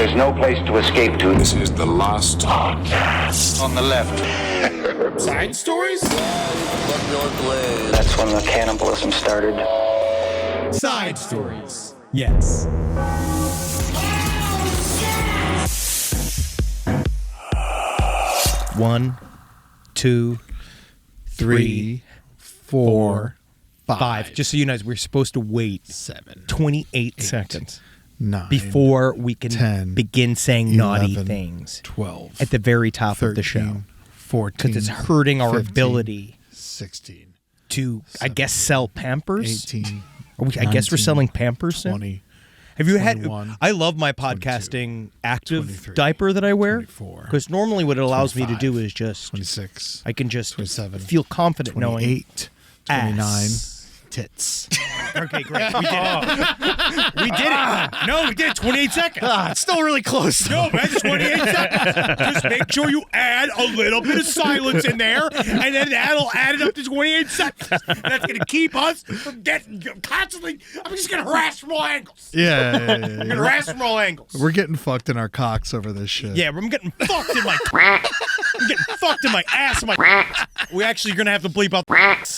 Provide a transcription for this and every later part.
There's no place to escape to. This is the last podcast. On the left. Side stories? That's when the cannibalism started. Side stories. Yes. One, two, three, four, five. Just so you know, we're supposed to wait 28 seconds 9 before we can 10, begin saying 11, naughty things 12 at the very top 13, of the show. 14, Because it's hurting our 15, ability 16, to, I guess, sell Pampers. 18, I guess we're 19, selling Pampers soon. 20. Have you had? 21, I love my podcasting active 23, diaper that I wear 24, because normally what it allows me to 25, do is just 26, I can just 27, feel confident knowing 28, 29, ass. tits. Okay, great. We did it. We did it. No, we did it. 28 seconds. It's still really close. No, man, 28 seconds. Just make sure you add a little bit of silence in there, and then that'll add it up to 28 seconds. That's going to keep us from getting constantly. I'm just going to harass from all angles. Yeah. I'm going to harass from all angles. We're getting fucked in our cocks over this shit. Yeah, I'm getting fucked in my. I'm getting fucked in my ass. We actually going to have to bleep out.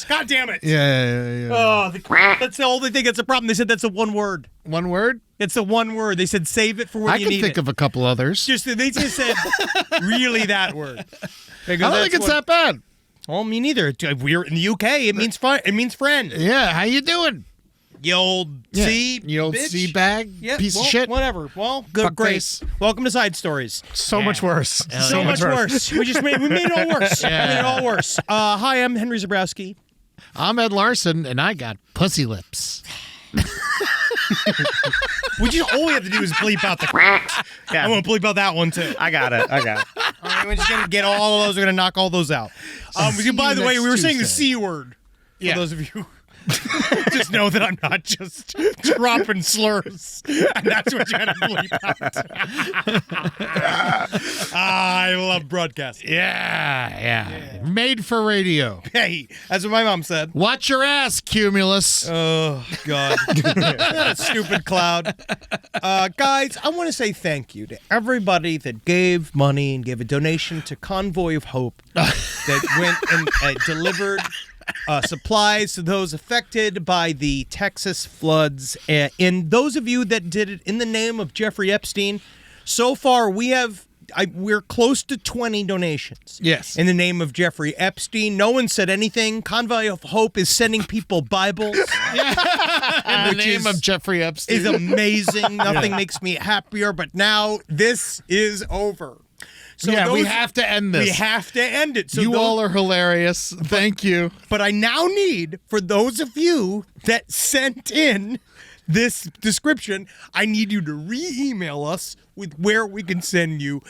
God damn it. Yeah. Oh, that's the only thing that's a problem. They said that's a one word. One word? It's a one word. They said save it for when I you can need think it. of a couple others. They just said really that word. I don't think it's that bad. Well, me neither. We're in the UK. It means it means friend. Yeah, how you doing? You old C, You old bitch. C bag piece well, of shit. Whatever. Well, good, great. Fuckface. Welcome to Side Stories. So much worse. So much worse. We made it all worse. We made it all worse. Hi, I'm Henry Zabrowski. I'm Ed Larson, and I got pussy lips. All we have to do is bleep out the. Yeah. I'm gonna bleep out that one too. I got it. All right, we're just gonna get all of those. We're gonna knock all those out. By the way, we were saying the C word. For those of you. Just know that I'm not just dropping slurs, and that's what you had to bleep out. I love broadcasting. Yeah. Made for radio. Hey, that's what my mom said. Watch your ass, Cumulus. Oh, God. That stupid cloud. Guys, I want to say thank you to everybody that gave money and gave a donation to Convoy of Hope that went and delivered supplies to those affected by the Texas floods. And those of you that did it in the name of Jeffrey Epstein, so far we're close to 20 donations. Yes. In the name of Jeffrey Epstein. No one said anything. Convoy of Hope is sending people Bibles. In the name of Jeffrey Epstein. Is amazing. Nothing makes me happier, but now this is over. So we have to end this. We have to end it. So you all are hilarious. Thank you. But I now need, for those of you that sent in this description, I need you to re-email us with where we can send you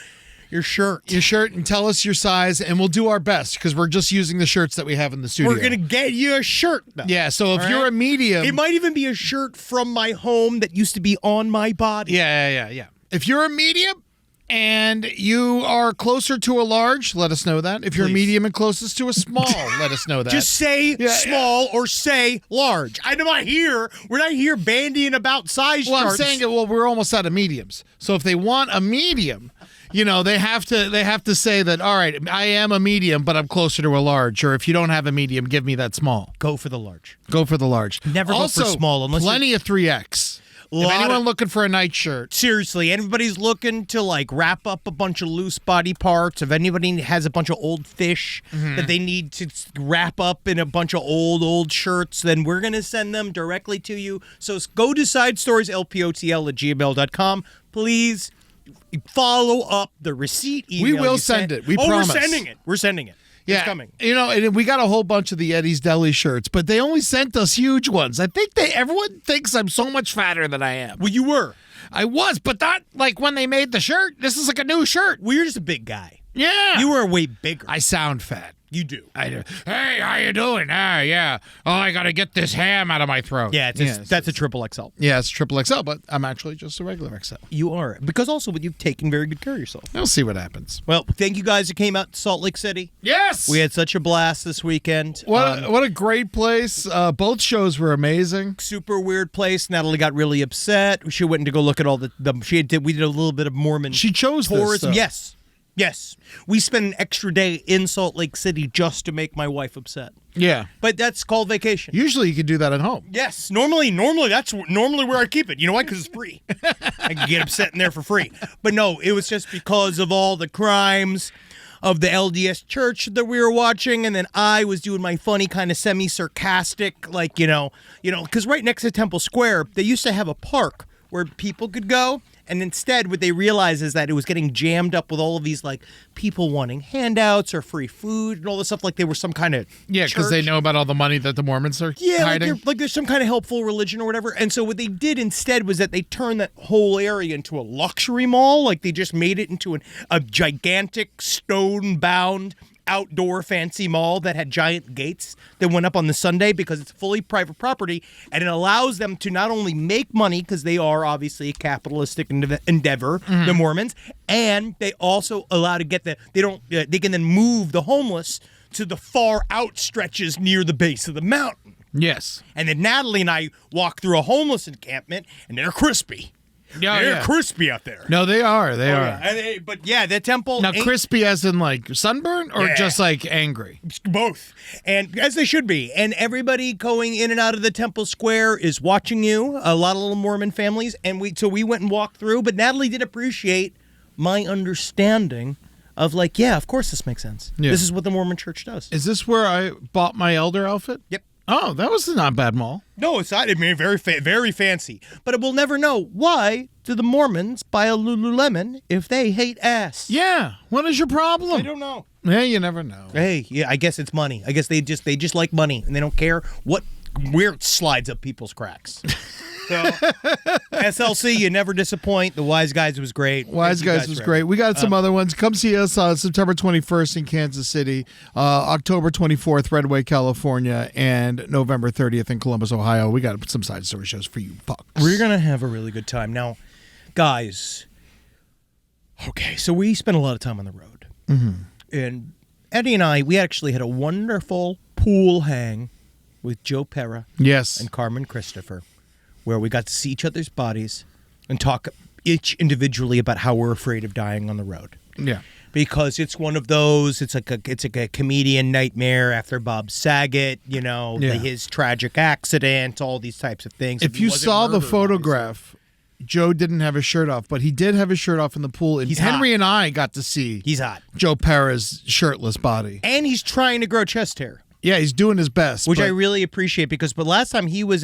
your shirt. Your shirt, and tell us your size, and we'll do our best because we're just using the shirts that we have in the studio. We're going to get you a shirt, though. Yeah, so if you're a medium. It might even be a shirt from my home that used to be on my body. Yeah. If you're a medium and you are closer to a large, let us know that. If you're a medium and closest to a small, let us know that. Just say small or say large. We're not here bandying about size Well, charts. I'm saying we're almost out of mediums. So if they want a medium, they have to say that, all right, I am a medium, but I'm closer to a large. Or if you don't have a medium, give me that small. Go for the large. Go for the large. Never also, go for small unless plenty of 3X. If anyone looking for a night shirt. Seriously, anybody's looking to wrap up a bunch of loose body parts, if anybody has a bunch of old fish that they need to wrap up in a bunch of old shirts, then we're going to send them directly to you. So go to sidestories@lpotl@gmail.com. Please follow up the receipt email. We will send it. We promise. We're sending it. Yeah, it's coming. And we got a whole bunch of the Eddie's Deli shirts, but they only sent us huge ones. I think everyone thinks I'm so much fatter than I am. Well, you were. I was, but not like when they made the shirt. This is like a new shirt. Well, you're just a big guy. Yeah. You were way bigger. I sound fat. You do. I do. Hey, how you doing? Yeah. Oh, I got to get this ham out of my throat. Yeah, that's a triple XL. Yeah, it's triple XL, but I'm actually just a regular XL. You are. Because also, you've taken very good care of yourself. We'll see what happens. Well, thank you guys who came out to Salt Lake City. Yes! We had such a blast this weekend. What a great place. Both shows were amazing. Super weird place. Natalie got really upset. She went to go look at all we did a little bit of Mormon She chose tourism. this, though. Yes. We spent an extra day in Salt Lake City just to make my wife upset. Yeah. But that's called vacation. Usually you could do that at home. Yes. Normally that's normally where I keep it. You know why? Because it's free. I can get upset in there for free. But no, it was just because of all the crimes of the LDS church that we were watching, and then I was doing my funny kind of semi-sarcastic, like, because right next to Temple Square, they used to have a park where people could go. And instead, what they realized is that it was getting jammed up with all of these, like, people wanting handouts or free food and all this stuff, like they were some kind of because they know about all the money that the Mormons are hiding. Like there's some kind of helpful religion or whatever. And so what they did instead was that they turned that whole area into a luxury mall. Like they just made it into a gigantic stone-bound outdoor fancy mall that had giant gates that went up on the Sunday because it's fully private property, and it allows them to not only make money because they are obviously a capitalistic endeavor, the Mormons, and they also allow to get they can then move the homeless to the far out stretches near the base of the mountain. Yes. And then Natalie and I walk through a homeless encampment, and they're crispy. They're crispy out there. No, they are. They are. Yeah. But yeah, the temple. Now, crispy as in like sunburn or just like angry? Both. And as they should be. And everybody going in and out of the temple square is watching you. A lot of little Mormon families. And we went and walked through. But Natalie did appreciate my understanding of like, yeah, of course this makes sense. Yeah. This is what the Mormon church does. Is this where I bought my elder outfit? Yep. Oh, that was not a bad mall. No, it's not. I mean, very fancy. But we'll never know. Why do the Mormons buy a Lululemon if they hate ass? Yeah. What is your problem? I don't know. Yeah, you never know. Hey, yeah, I guess it's money. I guess they just like money, and they don't care where it slides up people's cracks. So, SLC, you never disappoint. The Wise Guys was great. Wise Guys was great. We got some other ones. Come see us on September 21st in Kansas City, October 24th, Redway, California, and November 30th in Columbus, Ohio. We got some side story shows for you fucks. We're going to have a really good time. Now, guys, okay, so we spent a lot of time on the road. Mm-hmm. And Eddie and I, we actually had a wonderful pool hang with Joe Pera and Carmen Christopher, where we got to see each other's bodies and talk each individually about how we're afraid of dying on the road. Yeah. Because it's one of those, it's like a comedian nightmare after Bob Saget, his tragic accident, all these types of things. If you saw the photograph, Joe didn't have his shirt off, but he did have his shirt off in the pool. And Henry and I got to see Joe Pera's shirtless body. And he's trying to grow chest hair. Yeah, he's doing his best. Which I really appreciate but last time he was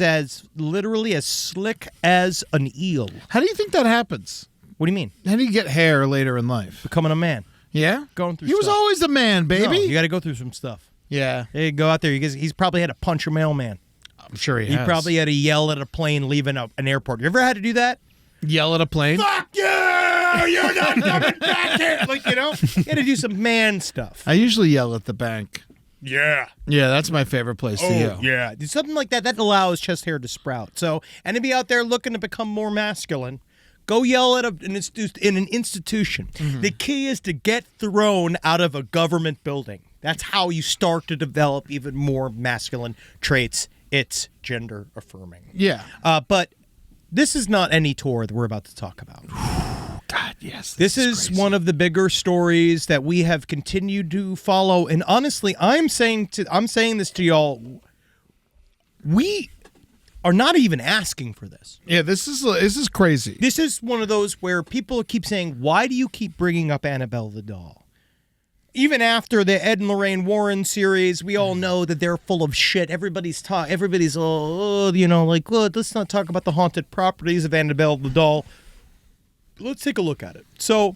literally as slick as an eel. How do you think that happens? What do you mean? How do you get hair later in life? Becoming a man. Yeah? Going through He was always a man, baby. No, you got to go through some stuff. Yeah. Hey, go out there. He's probably had to punch a mailman. I'm sure he has. He probably had to yell at a plane leaving an airport. You ever had to do that? Yell at a plane? Fuck you! You're not coming back here! You had to do some man stuff. I usually yell at the bank. Yeah. Yeah, that's my favorite place to yell. Yeah. Something like that allows chest hair to sprout. So, and to be out there looking to become more masculine, go yell at in an institution. Mm-hmm. The key is to get thrown out of a government building. That's how you start to develop even more masculine traits. It's gender affirming. Yeah. But this is not any tour that we're about to talk about. God, yes. This is one of the bigger stories that we have continued to follow. And honestly, I'm saying this to y'all. We are not even asking for this. Yeah, this is crazy. This is one of those where people keep saying, "Why do you keep bringing up Annabelle the doll?" Even after the Ed and Lorraine Warren series, we all know that they're full of shit. Everybody's let's not talk about the haunted properties of Annabelle the doll. Let's take a look at it. So,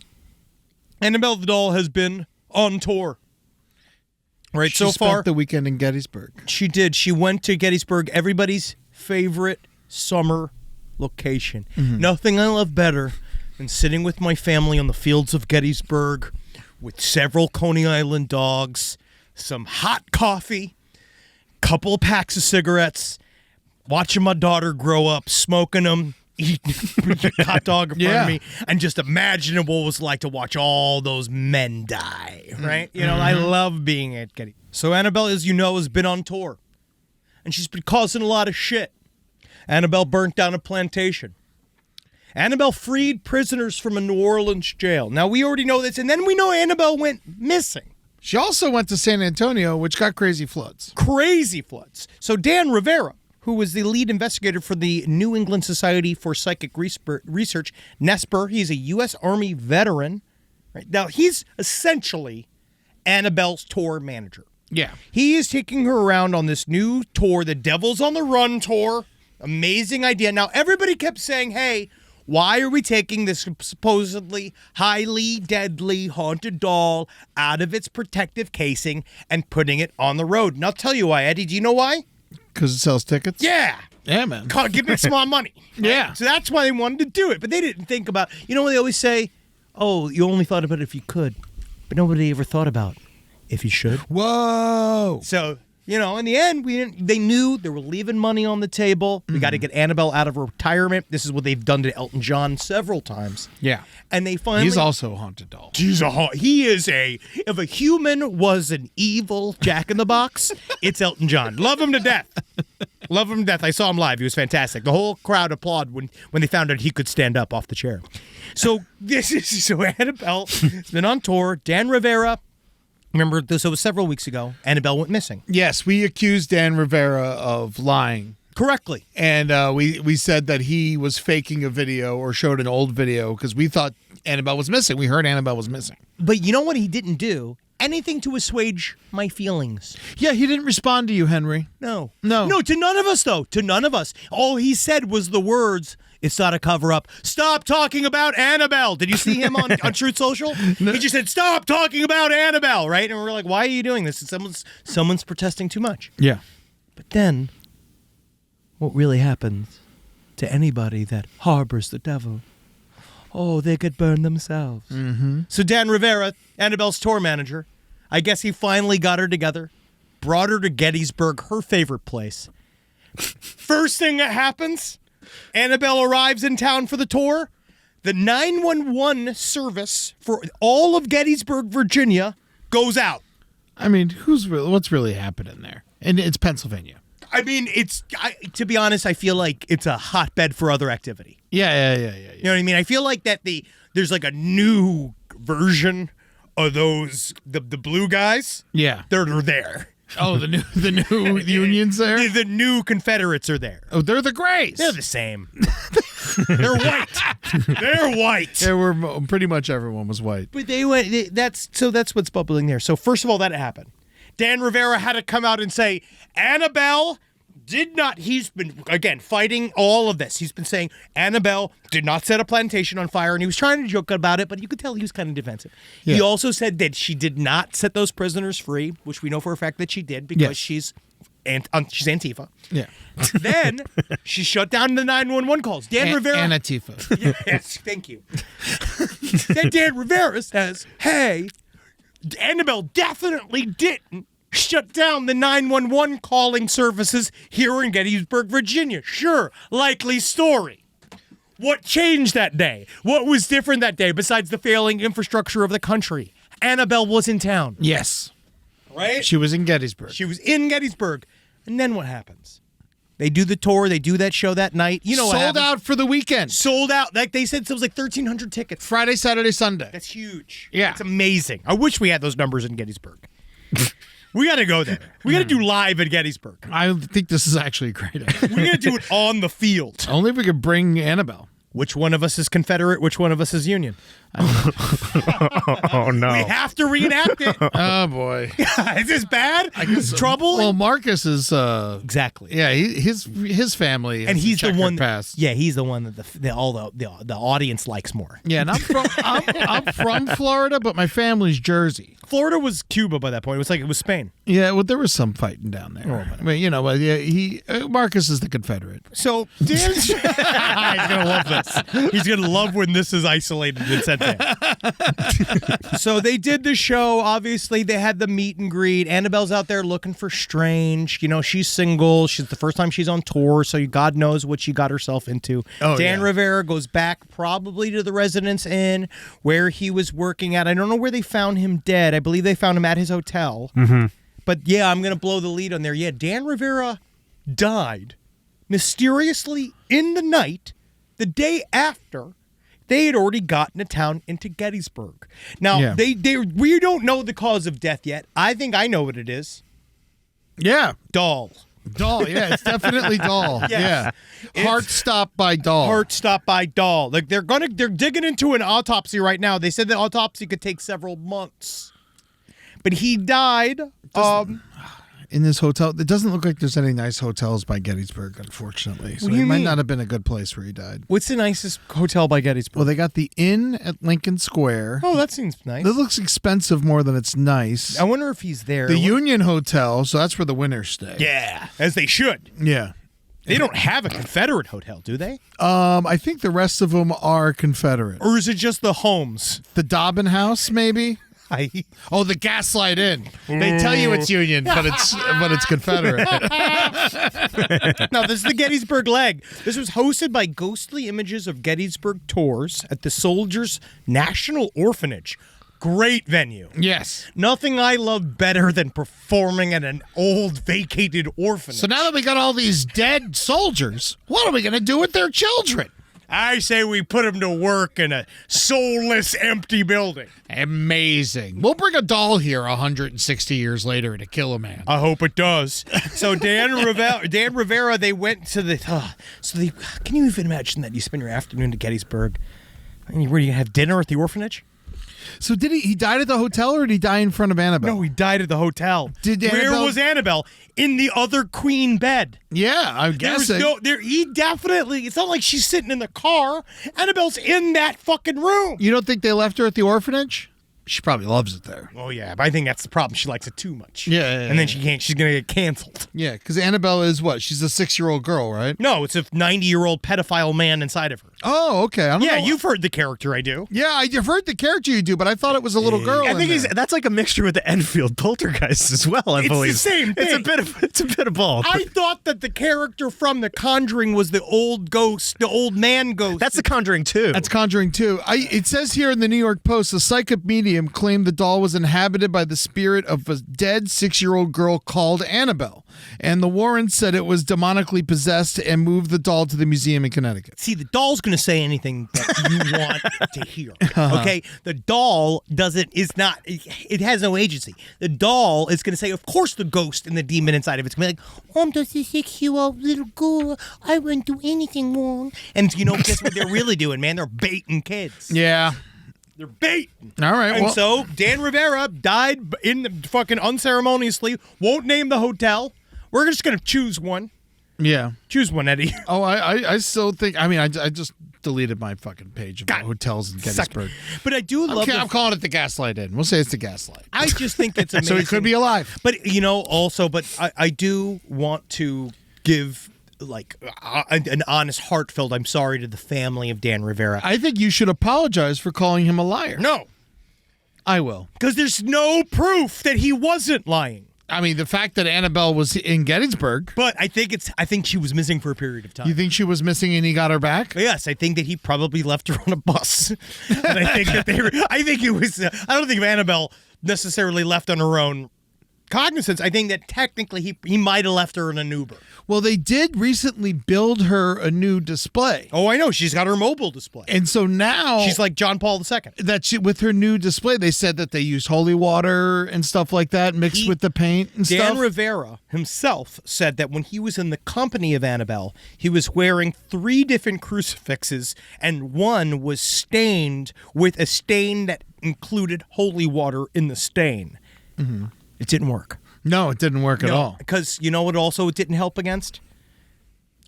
Annabelle the doll has been on tour. Right, she so far. Spent the weekend in Gettysburg. She did. She went to Gettysburg, everybody's favorite summer location. Mm-hmm. Nothing I love better than sitting with my family on the fields of Gettysburg with several Coney Island dogs, some hot coffee, couple packs of cigarettes, watching my daughter grow up, smoking them, eating a hot dog in front of me, and just imagining what it was like to watch all those men die, right? You know, I love being at Getty. So Annabelle, as you know, has been on tour, and she's been causing a lot of shit. Annabelle burnt down a plantation. Annabelle freed prisoners from a New Orleans jail. Now, we already know this, and then we know Annabelle went missing. She also went to San Antonio, which got crazy floods. Crazy floods. So Dan Rivera, who was the lead investigator for the New England Society for Psychic Research, NESPR, he's a U.S. Army veteran. Right? Now, he's essentially Annabelle's tour manager. Yeah. He is taking her around on this new tour, the Devil's on the Run tour. Amazing idea. Now, everybody kept saying, hey, why are we taking this supposedly highly deadly haunted doll out of its protective casing and putting it on the road? And I'll tell you why, Eddie. Do you know why? Because it sells tickets? Yeah. Yeah, man. Give me some more money. Yeah. So that's why they wanted to do it. But they didn't think about, you know what they always say? Oh, you only thought about it if you could. But nobody ever thought about if you should. Whoa. So, you know, in the end, they knew they were leaving money on the table. We got to get Annabelle out of retirement. This is what they've done to Elton John several times. Yeah. And they finally... He's also a haunted doll. He is if a human was an evil Jack-in-the-Box, it's Elton John. Love him to death. Love him to death. I saw him live. He was fantastic. The whole crowd applauded when they found out he could stand up off the chair. So Annabelle has been on tour. Dan Rivera... Remember, this was several weeks ago. Annabelle went missing. Yes, we accused Dan Rivera of lying. Correctly. And we said that he was faking a video or showed an old video because we thought Annabelle was missing. We heard Annabelle was missing. But you know what he didn't do? Anything to assuage my feelings. Yeah, he didn't respond to you, Henry. No, to none of us, though. To none of us. All he said was the words, it's not a cover-up. Stop talking about Annabelle. Did you see him on Truth Social? No. He just said, stop talking about Annabelle, right? And we're like, why are you doing this? Someone's protesting too much. Yeah. But then, what really happens to anybody that harbors the devil? Oh, they could burn themselves. Mm-hmm. So Dan Rivera, Annabelle's tour manager, I guess he finally got her together, brought her to Gettysburg, her favorite place. First thing that happens, Annabelle arrives in town for the tour. The 911 service for all of Gettysburg, Virginia, goes out. I mean, what's really happening there? And it's Pennsylvania. I mean, to be honest, I feel like it's a hotbed for other activity. Yeah. You know what I mean? I feel like that there's like a new version of those the blue guys. Yeah, they're there. Oh, the new unions there. The new Confederates are there. Oh, they're the Grays. They're the same. They're white. They're white. There were pretty much everyone was white. But that's what's bubbling there. So first of all, that happened. Dan Rivera had to come out and say, Annabelle did not, he's been, again, fighting all of this. He's been saying Annabelle did not set a plantation on fire, and he was trying to joke about it, but you could tell he was kind of defensive. Yeah. He also said that she did not set those prisoners free, which we know for a fact that she did because she's Antifa. Yeah. Then she shut down the 911 calls. Dan Rivera. Antifa. Yes, thank you. Then Dan Rivera says, hey, Annabelle definitely didn't shut down the 911 calling services here in Gettysburg, Virginia. Sure, likely story. What changed that day? What was different that day besides the failing infrastructure of the country? Annabelle was in town. Yes. Right? She was in Gettysburg. She was in Gettysburg. And then what happens? They do the tour. They do that show that night. You know what Sold out for the weekend. Sold out. Like they said, it was like 1,300 tickets. Friday, Saturday, Sunday. That's huge. Yeah. It's amazing. I wish we had those numbers in Gettysburg. We got to go there. We got to do live at Gettysburg. I think this is actually a great idea. We got to do it on the field. Only if we could bring Annabelle. Which one of us is Confederate? Which one of us is Union? Oh, no. We have to reenact it. Oh, boy. Is this bad? I guess trouble? Well, Marcus is... exactly. Yeah, his family and he's the one past. Yeah, he's the one that the audience likes more. Yeah, and I'm from Florida, but my family's Jersey. Florida was Cuba by that point. It was Spain. Yeah, well, there was some fighting down there. I mean, Marcus is the Confederate. So Dan's he's gonna love this. He's gonna love when this is isolated and said that. So they did the show. Obviously, they had the meet and greet. Annabelle's out there looking for Strange. She's single. She's the first time she's on tour, so God knows what she got herself into. Dan Rivera goes back probably to the Residence Inn where he was working at. I don't know where they found him dead. I believe they found him at his hotel. Mm-hmm. But yeah, I'm going to blow the lead on there. Yeah, Dan Rivera died mysteriously in the night, the day after they had already gotten to town into Gettysburg. Now, we don't know the cause of death yet. I think I know what it is. Yeah. Doll. Yeah, it's definitely doll. Yeah. Heart stopped by doll. Heart stopped by doll. Like they're digging into an autopsy right now. They said the autopsy could take several months. But he died in this hotel. It doesn't look like there's any nice hotels by Gettysburg, unfortunately. So it might not have been a good place where he died. What's the nicest hotel by Gettysburg? Well, they got the Inn at Lincoln Square. Oh, that seems nice. It looks expensive more than it's nice. I wonder if he's there. The Union Hotel, so that's where the winners stay. Yeah, as they should. Yeah. They don't have a Confederate hotel, do they? I think the rest of them are Confederate. Or is it just the homes? The Dobbin House, maybe? The Gaslight Inn. They tell you it's Union, but it's Confederate. No, this is the Gettysburg leg. This was hosted by ghostly images of Gettysburg tours at the Soldiers National Orphanage. Great venue. Yes. Nothing I love better than performing at an old vacated orphanage. So now that we got all these dead soldiers, what are we going to do with their children? I say we put them to work in a soulless, empty building. Amazing. We'll bring a doll here 160 years later to kill a man. I hope it does. So Dan Rivera, they went to the... can you even imagine that? You spend your afternoon to Gettysburg, and where you have dinner at the orphanage? So did he died at the hotel, or did he die in front of Annabelle? No, he died at the hotel. Where was Annabelle? In the other queen bed. Yeah, I'm guessing. It's not like she's sitting in the car. Annabelle's in that fucking room. You don't think they left her at the orphanage? She probably loves it there. Oh, yeah, but I think that's the problem. She likes it too much. Yeah. And then she's going to get canceled. Yeah, because Annabelle is what? She's a 6-year-old girl, right? No, it's a 90-year-old pedophile man inside of her. Oh, okay. I don't know. You've heard the character I do. Yeah, I've heard the character you do, but I thought it was a little girl. I think that's like a mixture with the Enfield poltergeist as well, I believe. It's the same thing. It's a bit of both. I thought that the character from The Conjuring was the old ghost, the old man ghost. That's The Conjuring 2. That's Conjuring 2. It says here in the New York Post, a psychic medium claimed the doll was inhabited by the spirit of a dead 6-year-old girl called Annabelle. And the Warrens said it was demonically possessed and moved the doll to the museum in Connecticut. See, the doll's going to say anything that you want to hear. Okay? The doll it has no agency. The doll is going to say, of course, the ghost and the demon inside of it's going to be like, I'm just a 6-year-old little girl. I wouldn't do anything wrong. And guess what they're really doing, man? They're baiting kids. Yeah. They're baiting. All right. And so Dan Rivera died in the fucking unceremoniously. Won't name the hotel. We're just gonna choose one. Yeah. Choose one, Eddie. Oh, I still think. I mean, I just deleted my fucking page of hotels in Gettysburg. But I do love. I'm calling it the Gaslight Inn. We'll say it's the Gaslight. I just think it's amazing. So it could be alive. But I do want to give an honest, heartfelt I'm sorry to the family of Dan Rivera. I think you should apologize for calling him a liar. No. I will. Because there's no proof that he wasn't lying. I mean, the fact that Annabelle was in Gettysburg. But I think she was missing for a period of time. You think she was missing and he got her back? Yes, I think that he probably left her on a bus. And I think that I don't think Annabelle necessarily left on her own cognizance. I think that technically he might have left her in an Uber. Well, they did recently build her a new display. Oh, I know. She's got her mobile display. And so now... she's like John Paul II. With her new display, they said that they used holy water and stuff like that mixed with the paint and stuff. Dan Rivera himself said that when he was in the company of Annabelle, he was wearing 3 different crucifixes, and one was stained with a stain that included holy water in the stain. Mm-hmm. It didn't work. No, it didn't work at all. Because you know what also it didn't help against?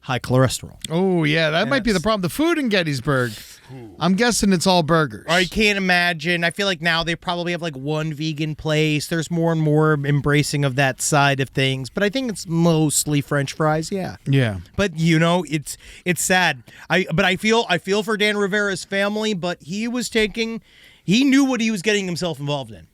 high cholesterol. Oh, yeah, that might be the problem. The food in Gettysburg, I'm guessing it's all burgers. I can't imagine. I feel like now they probably have like one vegan place. There's more and more embracing of that side of things, but I think it's mostly French fries. Yeah. Yeah. But you know, it's sad. I feel for Dan Rivera's family, but he knew what he was getting himself involved in.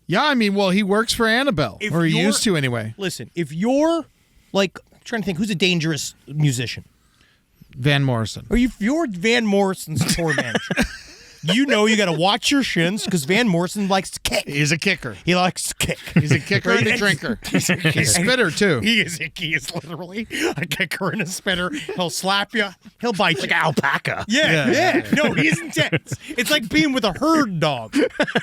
Yeah, I mean, well, he works for Annabelle, or he used to anyway. Listen, if you're like, I'm trying to think, who's a dangerous musician? Van Morrison. Or if you're Van Morrison's tour manager, you know you got to watch your shins because Van Morrison likes to kick. He's a kicker. He likes to kick. He's a kicker and a drinker. He's a spitter, too. He is literally a kicker and a spitter. He'll slap you. He'll bite you. Like alpaca. Yeah. No, he's intense. It's like being with a herd dog.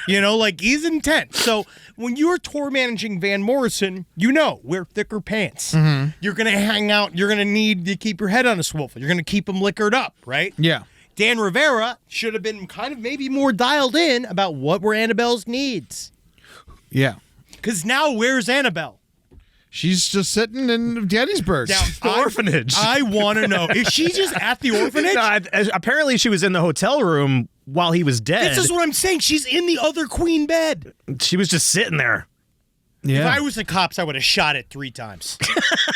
You know, like he's intense. So when you're tour managing Van Morrison, you know, wear thicker pants. Mm-hmm. You're going to hang out. You're going to need to keep your head on a swivel. You're going to keep them liquored up, right? Yeah. Dan Rivera should have been kind of maybe more dialed in about what were Annabelle's needs. Yeah. Because now where's Annabelle? She's just sitting in Gettysburg. The orphanage. I want to know. Is she just at the orphanage? No, apparently she was in the hotel room while he was dead. This is what I'm saying. She's in the other queen bed. She was just sitting there. Yeah. If I was the cops, I would have shot it 3 times.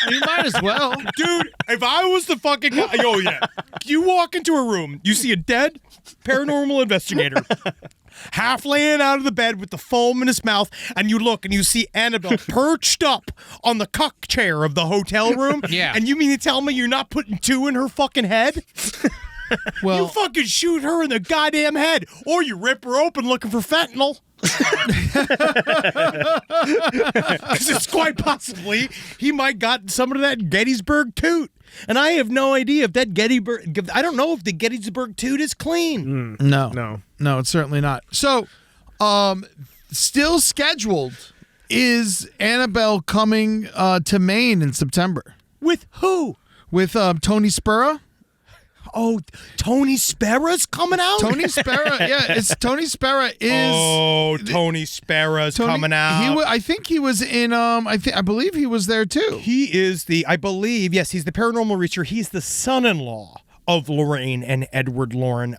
You might as well. Dude, if I was the fucking guy, oh yeah. You walk into a room, you see a dead paranormal investigator, half laying out of the bed with the foam in his mouth, and you look and you see Annabelle perched up on the cuck chair of the hotel room. Yeah. And you mean to tell me you're not putting 2 in her fucking head? Well, You fucking shoot her in the goddamn head, or you rip her open looking for fentanyl. Because it's quite possibly he might got some of that Gettysburg toot. And I have no idea if that Gettysburg, I don't know if the Gettysburg toot is clean. No, it's certainly not. So, still scheduled is Annabelle coming to Maine in September. With who? With Tony Spera. Oh, Tony Spera's coming out? Tony Spera, yeah, it's Tony Spera is. Oh, Tony Spera's coming out. I think he was in. I believe he was there too. He is I believe, yes, he's the paranormal researcher. He's the son-in-law of Lorraine and Edward Warren.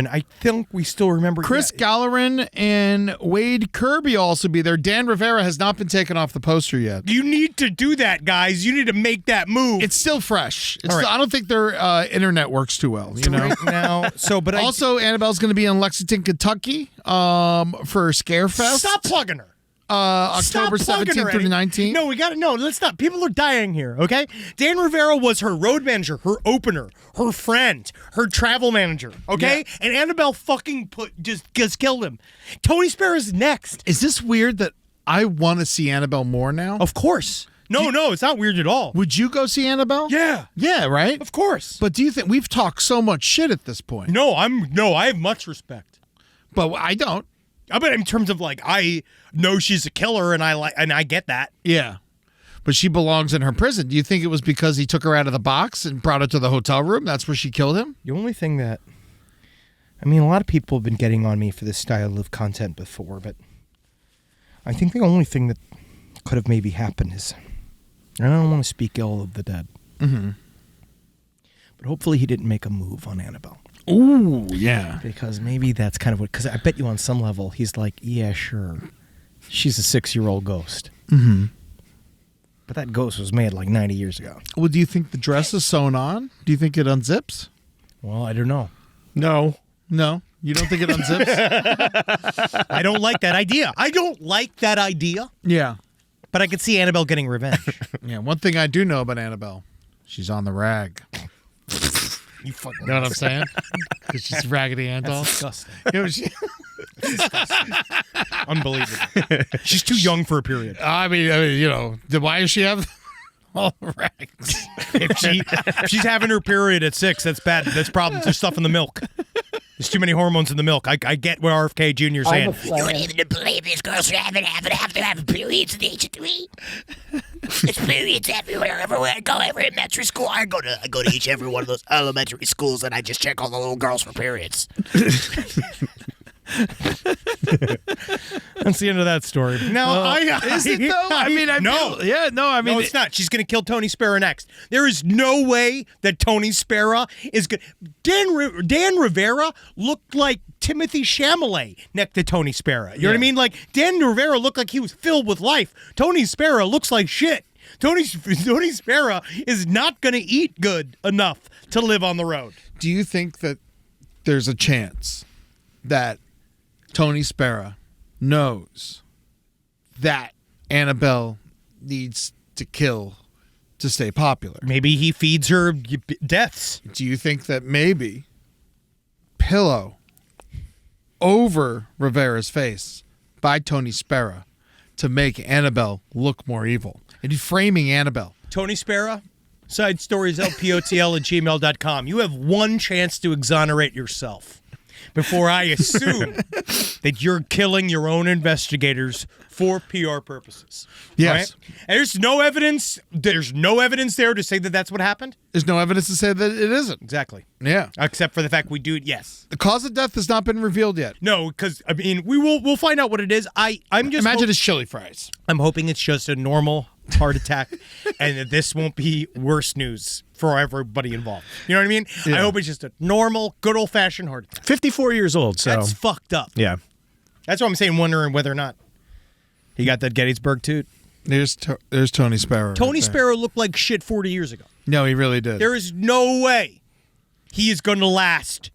I think we still remember Chris Gallerin and Wade Kirby also be there. Dan Rivera has not been taken off the poster yet. You need to do that, guys. You need to make that move. It's still fresh. All right. I don't think their internet works too well. You know. Right now. But also, Annabelle's going to be in Lexington, Kentucky, for Scarefest. Stop plugging her. October 17th through the 19th. No, we got to. No, let's not. People are dying here, okay? Dan Rivera was her road manager, her opener, her friend, her travel manager, okay? Yeah. And Annabelle fucking just killed him. Tony Spera's next. Is this weird that I want to see Annabelle more now? Of course. No, it's not weird at all. Would you go see Annabelle? Yeah. Yeah, right? Of course. But do you think we've talked so much shit at this point? No, I have much respect. But I don't. I mean, in terms of like, I know she's a killer, and I get that. Yeah, but she belongs in her prison. Do you think it was because he took her out of the box and brought her to the hotel room? That's where she killed him. The only thing that, I mean, a lot of people have been getting on me for this style of content before, but I think the only thing that could have maybe happened is, and I don't want to speak ill of the dead, but hopefully he didn't make a move on Annabelle. Ooh, yeah. Because maybe that's kind of what, because I bet you on some level he's like, yeah, sure, she's a 6-year-old ghost. Mm-hmm. But that ghost was made like 90 years ago. Well, do you think the dress is sewn on? Do you think it unzips? Well, I don't know. No, you don't think it unzips? I don't like that idea. Yeah. But I could see Annabelle getting revenge. Yeah, one thing I do know about Annabelle, she's on the rag. You fucking know what I'm saying? Because she's Raggedy Ann doll. Disgusting. You know, Unbelievable. She's too young for a period. I mean, you know, then why does she have all the rags? If she's having her period at 6, that's bad. That's problems. There's stuff in the milk. There's too many hormones in the milk. I get what RFK Jr. is saying. You don't even believe these girls have to have periods at the age of 3. There's periods everywhere I go. Every elementary school, I go to each every one of those elementary schools, and I just check all the little girls for periods. That's the end of that story. No, Is it though? I mean, no. no, It's not. She's going to kill Tony Spera next. There is no way that Tony Spera is good. Dan Rivera looked like Timothy Chalamet next to Tony Spera. You know what I mean? Like, Dan Rivera looked like he was filled with life. Tony Spera looks like shit. Tony Spera is not going to eat good enough to live on the road. Do you think that there's a chance that Tony Spera knows that Annabelle needs to kill to stay popular? Maybe he feeds her deaths. Do you think that maybe pillow over Rivera's face by Tony Spera to make Annabelle look more evil and framing Annabelle? Tony Spera, sidestorieslpotl@gmail.com. You have one chance to exonerate yourself before I assume that you're killing your own investigators for PR purposes. Yes. Right? And there's no evidence there to say that that's what happened. There's no evidence to say that it isn't. Exactly. Yeah. Except for the fact we do it, yes. The cause of death has not been revealed yet. No, because, I mean, we'll find out what it is. I'm just Imagine it's chili fries. I'm hoping it's just a normal heart attack and that this won't be worse news for everybody involved. You know what I mean? Yeah. I hope it's just a normal, good old-fashioned heart attack. 54 years old, so. That's fucked up. Yeah. That's what I'm saying, wondering whether or not he got that Gettysburg toot. There's Tony Spera. Tony right there. Spera looked like shit 40 years ago. No, he really did. There is no way he is going to last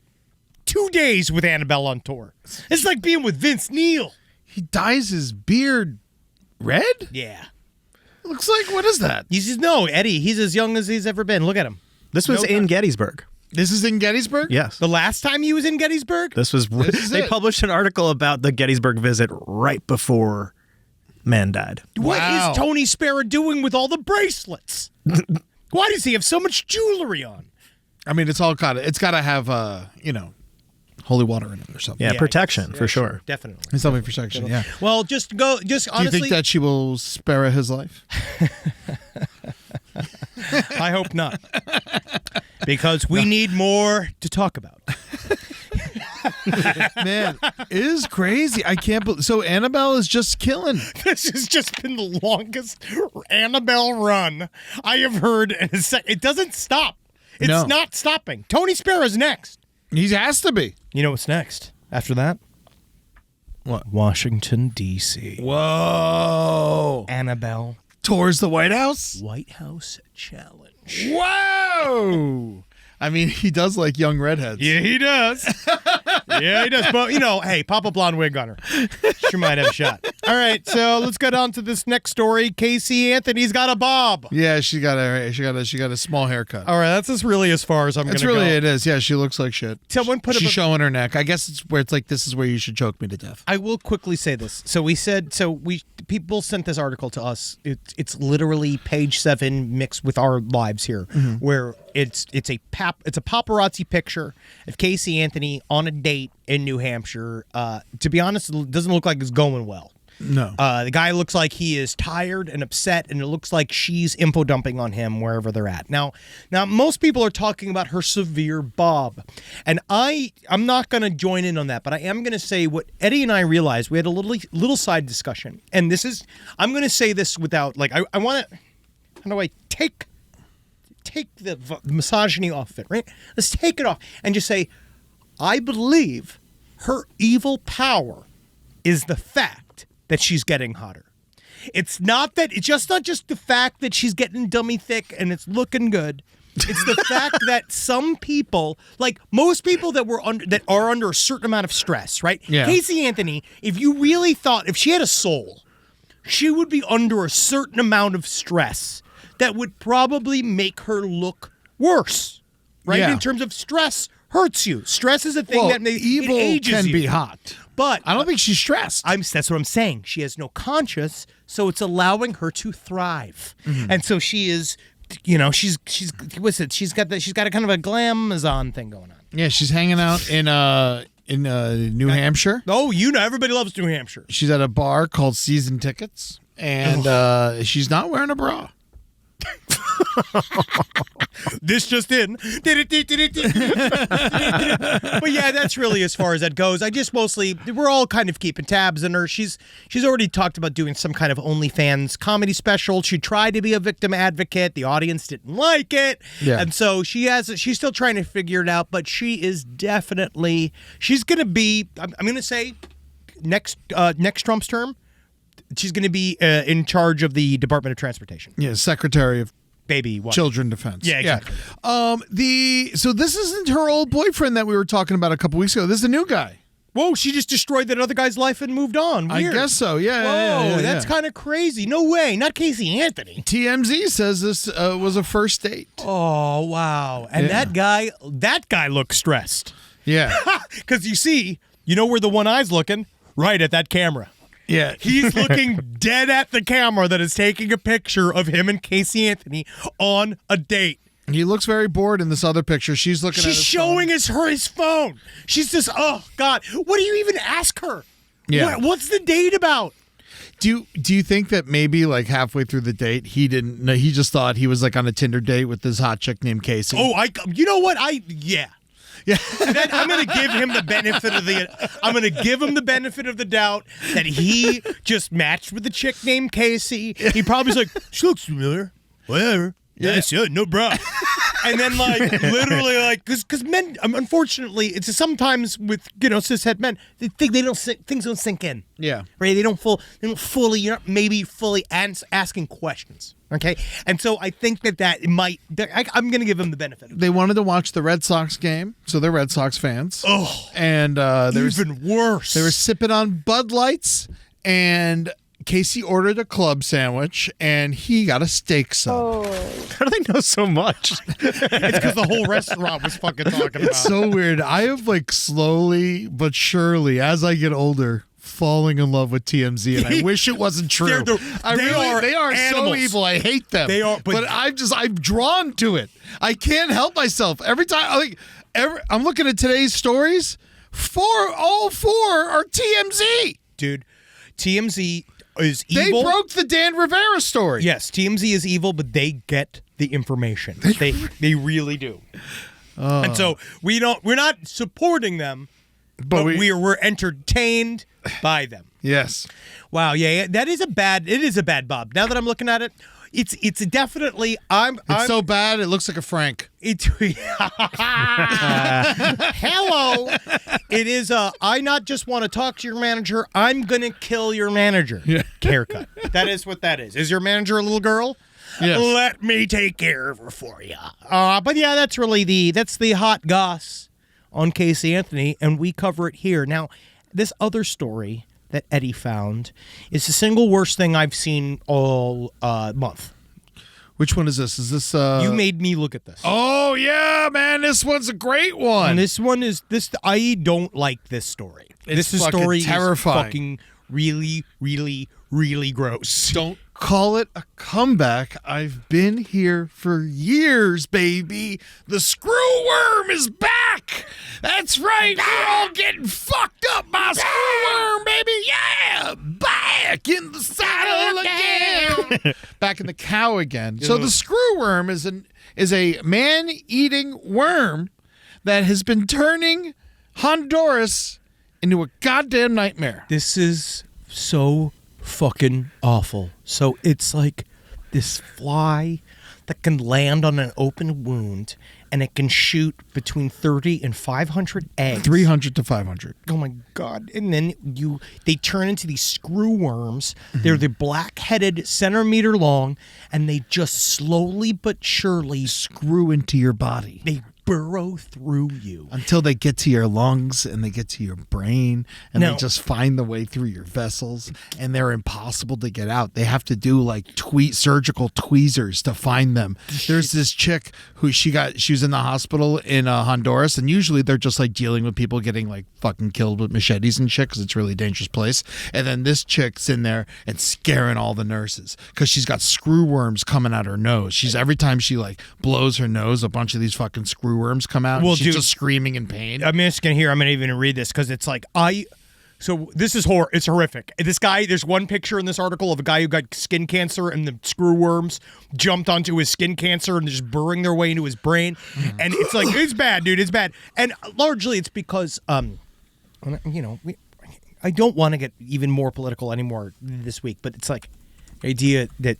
2 days with Annabelle on tour. It's like being with Vince Neil. He dyes his beard red? Yeah. Looks like, what is that? Eddie, he's as young as he's ever been. Look at him. This was in Gettysburg. This is in Gettysburg? Yes. The last time he was in Gettysburg? This was. They published an article about the Gettysburg visit right before man died. What Wow. is Tony Spera doing with all the bracelets? Why does he have so much jewelry on? I mean, it's got to have, holy water in it or something. Yeah, protection for sure. Definitely. It's something for protection, yeah. Well, just honestly. Do you think that she will spare his life? I hope not. Because we need more to talk about. Man, it is crazy. I can't believe. So Annabelle is just killing. This has just been the longest Annabelle run I have heard. It doesn't stop. It's not stopping. Tony Spera's next. He has to be. You know what's next after that? What? Washington, D.C. Whoa. Annabelle. Towards the White House? White House Challenge. Whoa. I mean, he does like young redheads. Yeah, he does. Yeah, he does. But, hey, pop a blonde wig on her. She might have a shot. All right, so let's get on to this next story. Casey Anthony's got a bob. Yeah, she got a small haircut. All right, that's just really as far as I'm going to go. It is. Yeah, she looks like shit. Someone put She's showing her neck. I guess it's where it's like, this is where you should choke me to death. I will quickly say this. People sent this article to us. It's literally page 7 mixed with our lives here, where it's a paparazzi picture of Casey Anthony on a date in New Hampshire. To be honest, it doesn't look like it's going well. No. The guy looks like he is tired and upset, and it looks like she's info dumping on him wherever they're at. Now, most people are talking about her severe bob, and I'm not going to join in on that, but I am going to say what Eddie and I realized. We had a little side discussion, and I'm going to say this without I want to. How do I take the misogyny off of it? Right? Let's take it off and just say, I believe her evil power is the fact that she's getting hotter. It's not just the fact that she's getting dummy thick and it's looking good. It's the fact that some people, like most people that are under a certain amount of stress, right? Yeah. Casey Anthony, if you really thought, if she had a soul, she would be under a certain amount of stress that would probably make her look worse, right? Yeah. In terms of stress hurts you. Stress is a thing that evil it ages can you. be hot. But I don't think she's stressed. that's what I'm saying. She has no conscience, so it's allowing her to thrive. And so she is, she's what's it? She's got a kind of a glamazon thing going on. Yeah, she's hanging out in New Hampshire. Oh, everybody loves New Hampshire. She's at a bar called Season Tickets, and she's not wearing a bra. This just in. But yeah, that's really as far as that goes. I just we're all kind of keeping tabs on her. She's already talked about doing some kind of OnlyFans comedy special. She tried to be a victim advocate. The audience didn't like it. Yeah. And so she's still trying to figure it out, but she is definitely, she's going to be, I'm going to say next Trump's term, she's going to be in charge of the Department of Transportation. Yeah, Secretary of Baby what? Children Defense. Yeah, exactly. So this isn't her old boyfriend that we were talking about a couple weeks ago. This is a new guy. Whoa, she just destroyed that other guy's life and moved on. Weird. I guess so. Yeah. Whoa, yeah, that's kind of crazy. No way. Not Casey Anthony. TMZ says this was a first date. Oh, wow. And that guy looks stressed. Yeah. Because you know where the one eye's looking? Right at that camera. Yeah. He's looking dead at the camera that is taking a picture of him and Casey Anthony on a date. He looks very bored in this other picture. She's looking at his showing phone. his phone. She's just, oh, God. What do you even ask her? Yeah. What's the date about? Do you think that maybe like halfway through the date he didn't know, he just thought he was like on a Tinder date with this hot chick named Casey? Oh, you know what? Yeah. Yeah. Then I'm going to give him the benefit of the doubt that he just matched with a chick named Casey. He probably's like, she looks familiar. Whatever. Yeah, that's it. No problem. And then literally because men, unfortunately, it's sometimes with cishet men, things don't sink in. Yeah. Right. They don't fully. You're not maybe fully asking questions. Okay. And so I think that I'm going to give him the benefit. They wanted to watch the Red Sox game, so they're Red Sox fans. Oh, and even worse. They were sipping on Bud Lights, and Casey ordered a club sandwich, and he got a steak sub. Oh. How do they know so much? It's because the whole restaurant was fucking talking about. It's so weird. I have slowly but surely, as I get older, falling in love with TMZ, and I wish it wasn't true. They are so evil. I hate them. They are, but I'm drawn to it. I can't help myself. Every time, I'm looking at today's stories. All four are TMZ. Dude, TMZ is evil. They broke the Dan Rivera story. Yes, TMZ is evil, but they get the information. They really do. And so we're not supporting them, but we're entertained by them. Yes. Wow. Yeah. It is a bad Bob. Now that I'm looking at it, it's definitely I'm so bad it looks like a Frank. Hello. It is I not just want to talk to your manager, I'm gonna kill your manager. Yeah. Haircut. That is what that is. Is your manager a little girl? Yes. Let me take care of her for you. But yeah, that's the hot goss on Casey Anthony, and we cover it here. Now, this other story that Eddie found is the single worst thing I've seen all month. Which one is this? Is this You made me look at this. Oh yeah, man, this one's a great one. And this one is I don't like this story. This story terrifying. Is fucking really, really, really gross. Don't call it a comeback. I've been here for years, baby. The screw worm is back. That's right. We're all getting fucked up by screw worm, baby. Yeah, back in the saddle again. Back in the cow again. So the screw worm is a man-eating worm that has been turning Honduras into a goddamn nightmare. This is so fucking awful. So it's like this fly that can land on an open wound, and it can shoot between 30 and 500 eggs. 300 to 500. Oh my God. And then they turn into these screw worms. Mm-hmm. They're the black-headed, centimeter long, and they just slowly but surely screw into your body. They burrow through you until they get to your lungs and they get to your brain, and they just find the way through your vessels, and they're impossible to get out. They have to do surgical tweezers to find them. There's this chick who she was in the hospital in Honduras, and usually they're just dealing with people getting fucking killed with machetes and shit because it's a really dangerous place. And then this chick's in there and scaring all the nurses because she's got screw worms coming out her nose. Every time she blows her nose, a bunch of these fucking screw worms come out. Well, she's just screaming in pain. I'm just gonna even read this because it's So this is it's horrific. This guy, there's one picture in this article of a guy who got skin cancer and the screw worms jumped onto his skin cancer and just burrowing their way into his brain. And it's like, it's bad, dude. It's bad. And largely it's because, you know, I don't want to get even more political anymore this week, but it's like the idea that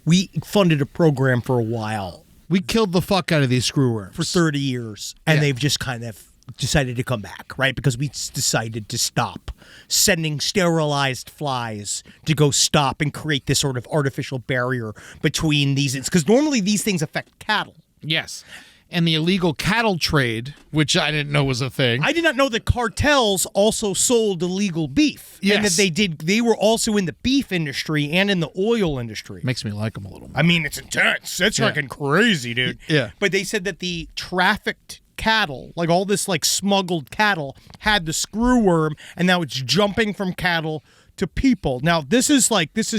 we funded a program for a while. We killed the fuck out of these screw worms for 30 years, and they've just kind of decided to come back, right? Because we decided to stop sending sterilized flies to go stop and create this sort of artificial barrier between these. Because normally these things affect cattle. Yes. And the illegal cattle trade, which I didn't know was a thing. I did not know that cartels also sold illegal beef. Yes. And that they were also in the beef industry and in the oil industry. Makes me like them a little more. I mean, it's intense. It's fucking crazy, dude. Yeah. But they said that the trafficked cattle, like all this like smuggled cattle, had the screw worm, and now it's jumping from cattle to people. Now, this is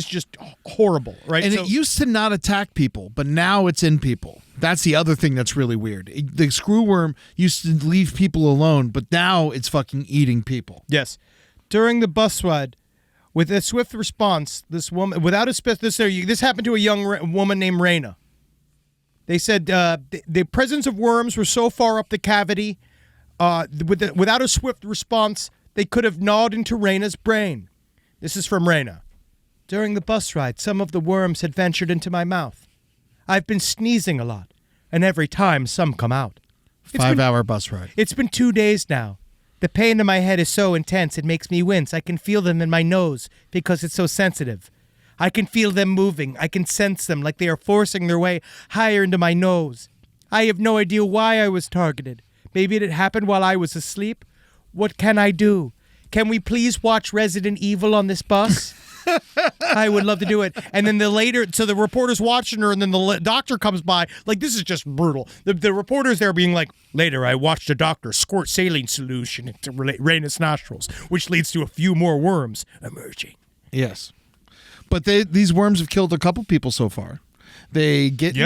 just horrible, right? And it used to not attack people, but now it's in people. That's the other thing that's really weird. The screw worm used to leave people alone, but now it's fucking eating people. Yes. During the bus ride, with a swift response, this woman, without a this happened to a young woman named Raina. They said the presence of worms were so far up the cavity, without a swift response, they could have gnawed into Raina's brain. This is from Raina. During the bus ride, some of the worms had ventured into my mouth. I've been sneezing a lot, and every time some come out. 5-hour bus ride. It's been 2 days now. The pain in my head is so intense it makes me wince. I can feel them in my nose because it's so sensitive. I can feel them moving. I can sense them like they are forcing their way higher into my nose. I have no idea why I was targeted. Maybe it happened while I was asleep. What can I do? Can we please watch Resident Evil on this bus? I would love to do it. And then the reporter's watching her, and then the doctor comes by. Like, this is just brutal. The reporter's there being like, later I watched a doctor squirt saline solution into Raina's nostrils, which leads to a few more worms emerging. Yes. But these worms have killed a couple people so far. They get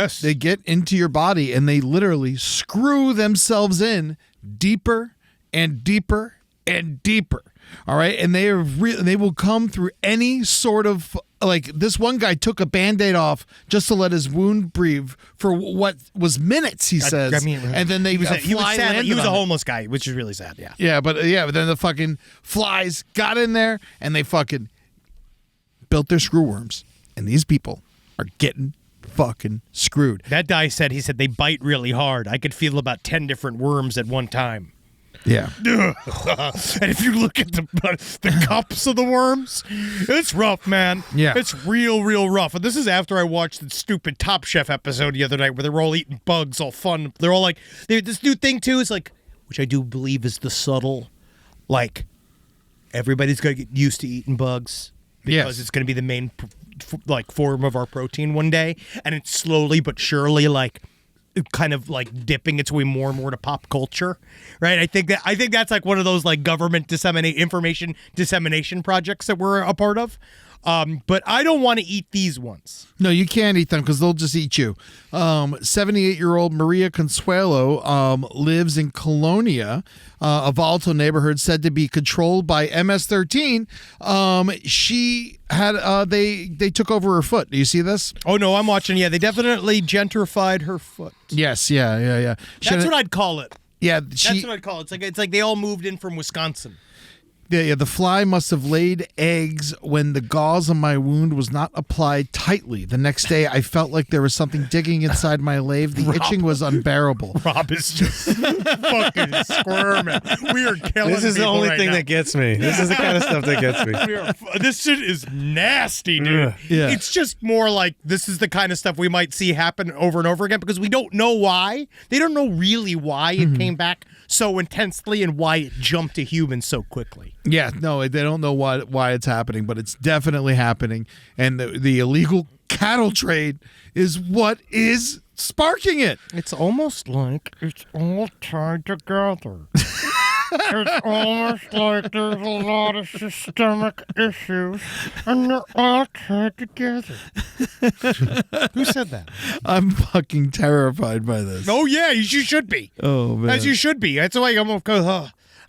into your body, and they literally screw themselves in deeper and deeper and deeper. All right, and they will come through any sort of, like, this one guy took a Band-Aid off just to let his wound breathe for what was minutes, he says. And then he was sad. He was a homeless guy, which is really sad. Yeah. But then the fucking flies got in there, and they fucking built their screw worms, and these people are getting fucking screwed. That guy said they bite really hard. I could feel about 10 different worms at one time. Yeah. And if you look at the cups of the worms, it's rough, man. Yeah. It's real, real rough. And this is after I watched the stupid Top Chef episode the other night where they were all eating bugs, all fun. They're all like, this new thing too is like, which I do believe is the subtle, like, everybody's going to get used to eating bugs because it's going to be the main form of our protein one day. And it's slowly but surely like, kind of like dipping its way more and more to pop culture, right? I think that's like one of those like government information dissemination projects that we're a part of. But I don't want to eat these ones. No, you can't eat them because they'll just eat you. 78-year-old Maria Consuelo lives in Colonia, a volatile neighborhood said to be controlled by MS-13. She had they took over her foot. Do you see this? Oh no, I'm watching. Yeah, they definitely gentrified her foot. Yes, yeah. That's what I'd call it. Yeah, that's what I'd call it. It's like they all moved in from Wisconsin. Yeah, the fly must have laid eggs when the gauze on my wound was not applied tightly. The next day, I felt like there was something digging inside my lathe. The itching was unbearable. Rob is just fucking squirming. We are killing This is the only thing that gets me. This is the kind of stuff that gets me. This shit is nasty, dude. Yeah. It's just more like this is the kind of stuff we might see happen over and over again because we don't know why. They don't know really why it came back so intensely and why it jumped to humans so quickly. Yeah, no, they don't know why it's happening, but it's definitely happening. And the illegal cattle trade is what is sparking it. It's almost like it's all tied together. It's almost like there's a lot of systemic issues, and they're all tied together. Who said that? I'm fucking terrified by this. Oh, yeah, you should be. Oh, man. As you should be. That's why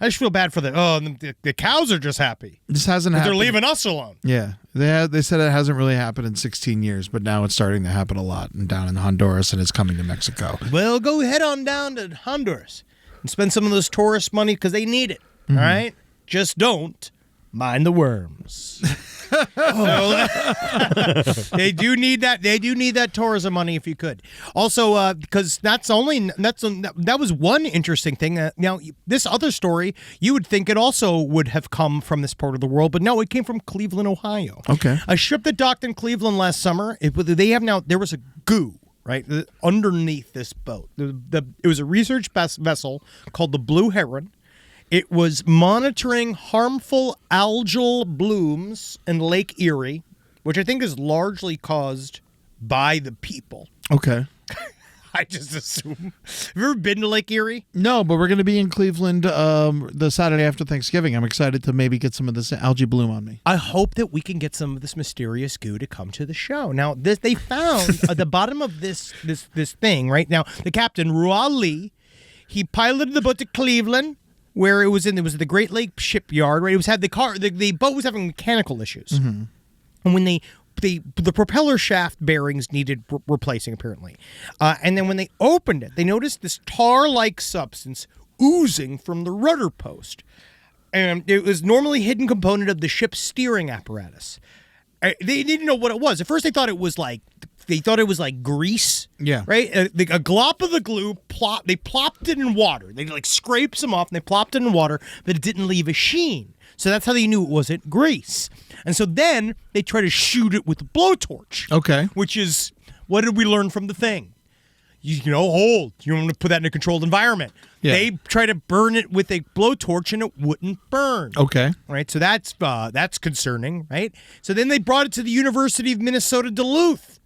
I just feel bad for the cows are just happy. This hasn't They're happened. leaving us alone. Yeah, they said it hasn't really happened in 16 years, but now it's starting to happen a lot and down in Honduras, and it's coming to Mexico. Well, go head on down to Honduras and spend some of those tourist money because they need it. All right? Just don't mind the worms. They do need that. They do need that tourism money if you could. Also, because that was one interesting thing. Now, this other story, you would think it also would have come from this part of the world, but no, it came from Cleveland, Ohio. Okay. A ship that docked in Cleveland last summer. There was a goo right underneath this boat. It was a research vessel called the Blue Heron. It was monitoring harmful algal blooms in Lake Erie, which I think is largely caused by the people. Okay. I just assume. Have you ever been to Lake Erie? No, but we're going to be in Cleveland the Saturday after Thanksgiving. I'm excited to maybe get some of this algae bloom on me. I hope that we can get some of this mysterious goo to come to the show. Now, they found at the bottom of this thing right now. The captain, Rual Lee, he piloted the boat to Cleveland, where it was the Great Lake shipyard, right? The boat was having mechanical issues, and when the propeller shaft bearings needed replacing apparently, and then when they opened it, they noticed this tar-like substance oozing from the rudder post, and it was normally a hidden component of the ship's steering apparatus. They didn't know what it was. At first, they thought it was like grease. Yeah. Right? A glop of the glue, they plopped it in water. They scraped some off and they plopped it in water, but it didn't leave a sheen. So that's how they knew it wasn't grease. And so then they tried to shoot it with a blowtorch. Okay. Which is, what did we learn from the thing? You want to put that in a controlled environment. Yeah. They try to burn it with a blowtorch and it wouldn't burn. Okay. Right, so that's concerning, right? So then they brought it to the University of Minnesota Duluth.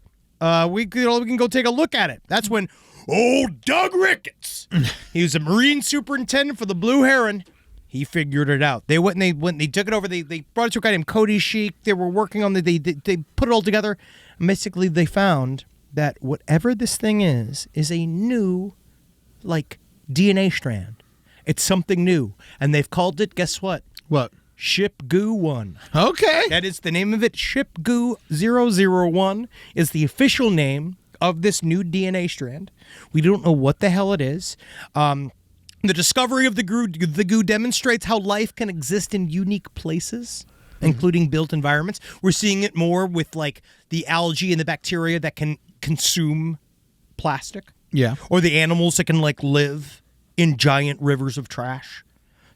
We can go take a look at it. That's when old Doug Ricketts, he was a Marine superintendent for the Blue Heron. He figured it out. They went and they took it over. They brought it to a guy named Cody Sheik. They were working on they put it all together. And basically, they found that whatever this thing is a new, DNA strand. It's something new, and they've called it. Guess what? What? Ship Goo 1. Okay. That is the name of it. Ship Goo 001 is the official name of this new DNA strand. We don't know what the hell it is. The discovery of the goo demonstrates how life can exist in unique places, including built environments. We're seeing it more with the algae and the bacteria that can consume plastic. Yeah. Or the animals that can live in giant rivers of trash.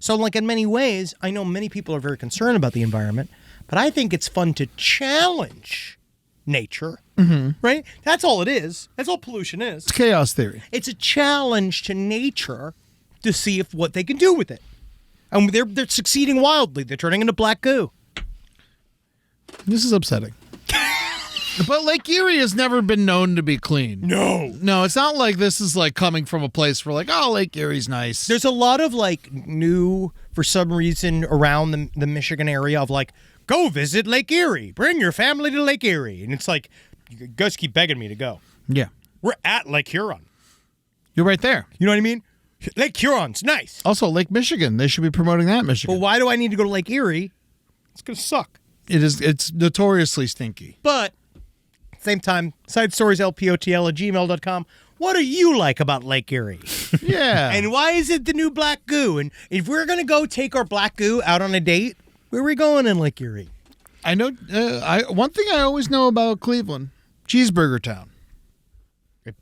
So, in many ways, I know many people are very concerned about the environment, but I think it's fun to challenge nature, right? That's all it is. That's all pollution is. It's chaos theory. It's a challenge to nature to see what they can do with it. And they're succeeding wildly. They're turning into black goo. This is upsetting. But Lake Erie has never been known to be clean. No, it's not like this is coming from a place where Lake Erie's nice. There's a lot of new, for some reason, around the Michigan area of go visit Lake Erie. Bring your family to Lake Erie. And it's you guys keep begging me to go. Yeah. We're at Lake Huron. You're right there. You know what I mean? Lake Huron's nice. Also, Lake Michigan. They should be promoting that in Michigan. But why do I need to go to Lake Erie? It's going to suck. It's notoriously stinky. But same time, sidestorieslpotl@gmail.com. What do you like about Lake Erie? Yeah. And why is it the new black goo? And if we're going to go take our black goo out on a date, where are we going in Lake Erie? I know. One thing I always know about Cleveland, Cheeseburger Town.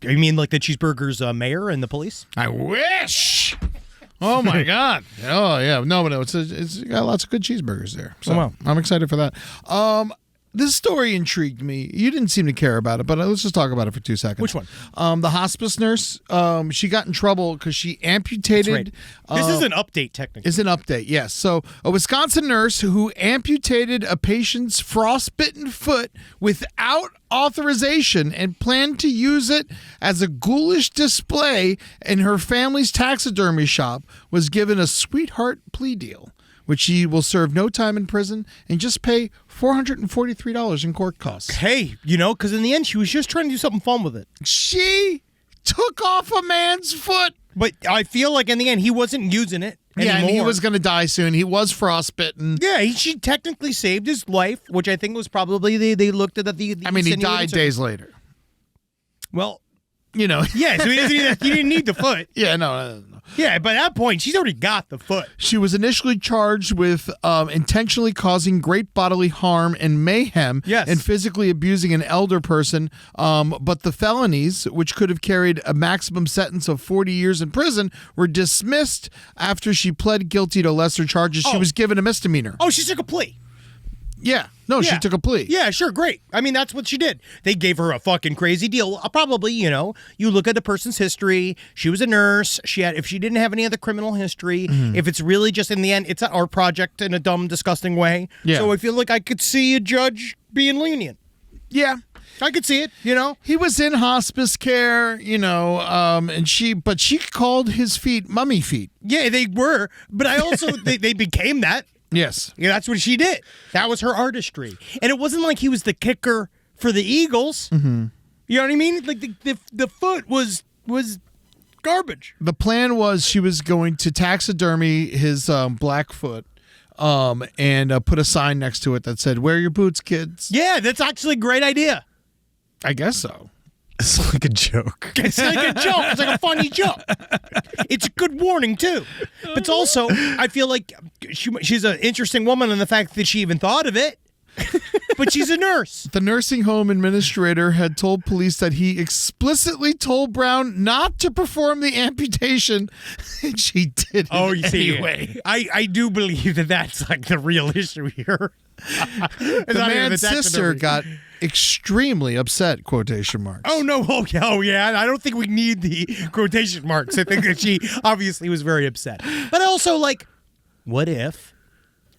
You mean the cheeseburger's mayor and the police? I wish. Oh my God! Oh yeah, no, it's got lots of good cheeseburgers there. So wow. I'm excited for that. This story intrigued me. You didn't seem to care about it, but let's just talk about it for 2 seconds. Which one? The hospice nurse. She got in trouble because she amputated. That's right. This is an update, technically. Is an update, yes. So a Wisconsin nurse who amputated a patient's frostbitten foot without authorization and planned to use it as a ghoulish display in her family's taxidermy shop was given a sweetheart plea deal, which she will serve no time in prison and just pay $443 in court costs. Hey, because in the end, she was just trying to do something fun with it. She took off a man's foot. But I feel like in the end, he wasn't using it. Yeah, and he anymore. was going to die soon. He was frostbitten. Yeah, she technically saved his life, which I think was probably they looked at the I mean, he insinuating died days later. Well, You know. yeah, so he didn't need the foot. Yeah, no. Yeah, by that point, she's already got the foot. She was initially charged with intentionally causing great bodily harm and mayhem Yes. and physically abusing an elder person. But the felonies, which could have carried a maximum sentence of 40 years in prison, were dismissed after she pled guilty to lesser charges. She Oh. was given a misdemeanor. Oh, she took a plea. Yeah. No, she Yeah. took a plea. Yeah, sure, great. I mean, that's what she did. They gave her a fucking crazy deal. Probably, you know, you look at the person's history. She was a nurse. If she didn't have any other criminal history, if it's really just in the end, it's an art project in a dumb, disgusting way. Yeah. So I feel like I could see a judge being lenient. Yeah. I could see it, you know. He was in hospice care, you know, and she called his feet mummy feet. Yeah, they were, but I also they became that. Yes. Yeah, that's what she did. That was her artistry, and it wasn't like he was the kicker for the Eagles. Mm-hmm. You know what I mean? Like the foot was garbage. The plan was she was going to taxidermy his black foot and put a sign next to it that said, "Wear your boots, kids." Yeah, that's actually a great idea. I guess so. It's like a joke. It's like a joke. It's like a funny joke. It's a good warning too. But it's also, I feel like she's an interesting woman in the fact that she even thought of it. But she's a nurse. The nursing home administrator had told police that he explicitly told Brown not to perform the amputation, and she did it anyway. I do believe that that's like the real issue here. The man's sister got extremely upset, quotation marks. Oh, no. Oh, yeah. I don't think we need the quotation marks. I think that she obviously was very upset. But also, like, what if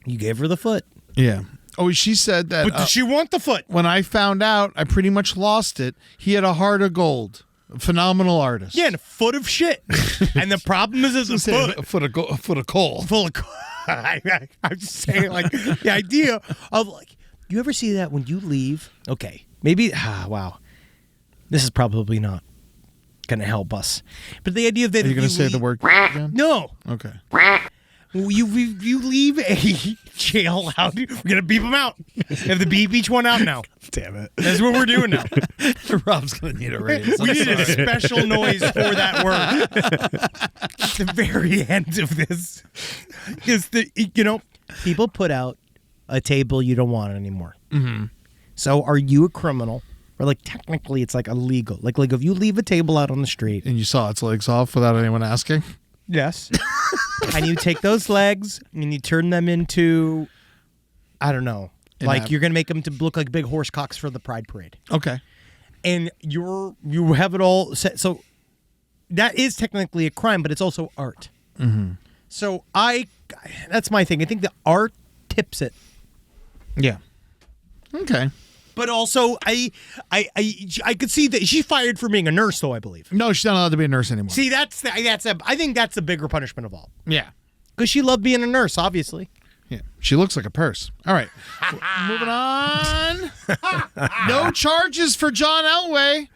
you gave her the foot? Yeah. Oh, she said that. But did she want the foot? When I found out, I pretty much lost it. He had a heart of gold. A phenomenal artist. Yeah, and a foot of shit. And the problem is a foot. A foot of coal. Full of I'm just saying, like, the idea of, like, you ever see that when you leave? Okay, maybe, wow. This is probably not going to help us. But the idea of that Are you going to say the word again? No. Okay. You leave a jail out. We're going to beep them out. We have to beep each one out now. Damn it. That's what we're doing now. Rob's going to need a raise. We need a special noise for that word. At the very end of this is people put out a table you don't want anymore. Mm-hmm. So are you a criminal? Or like technically it's like illegal. Like if you leave a table out on the street. And you saw its legs off without anyone asking? Yes. And you take those legs and you turn them into, I don't know, you're going to make them to look like big horse cocks for the Pride Parade. Okay. And you have it all set. So that is technically a crime, but it's also art. Mm-hmm. So that's my thing. I think the art tips it. Yeah. Okay. But also, I could see that she's fired for being a nurse, though, I believe. No, she's not allowed to be a nurse anymore. See, I think that's the bigger punishment of all. Yeah. Because she loved being a nurse, obviously. Yeah. She looks like a purse. All right. Moving on. No charges for John Elway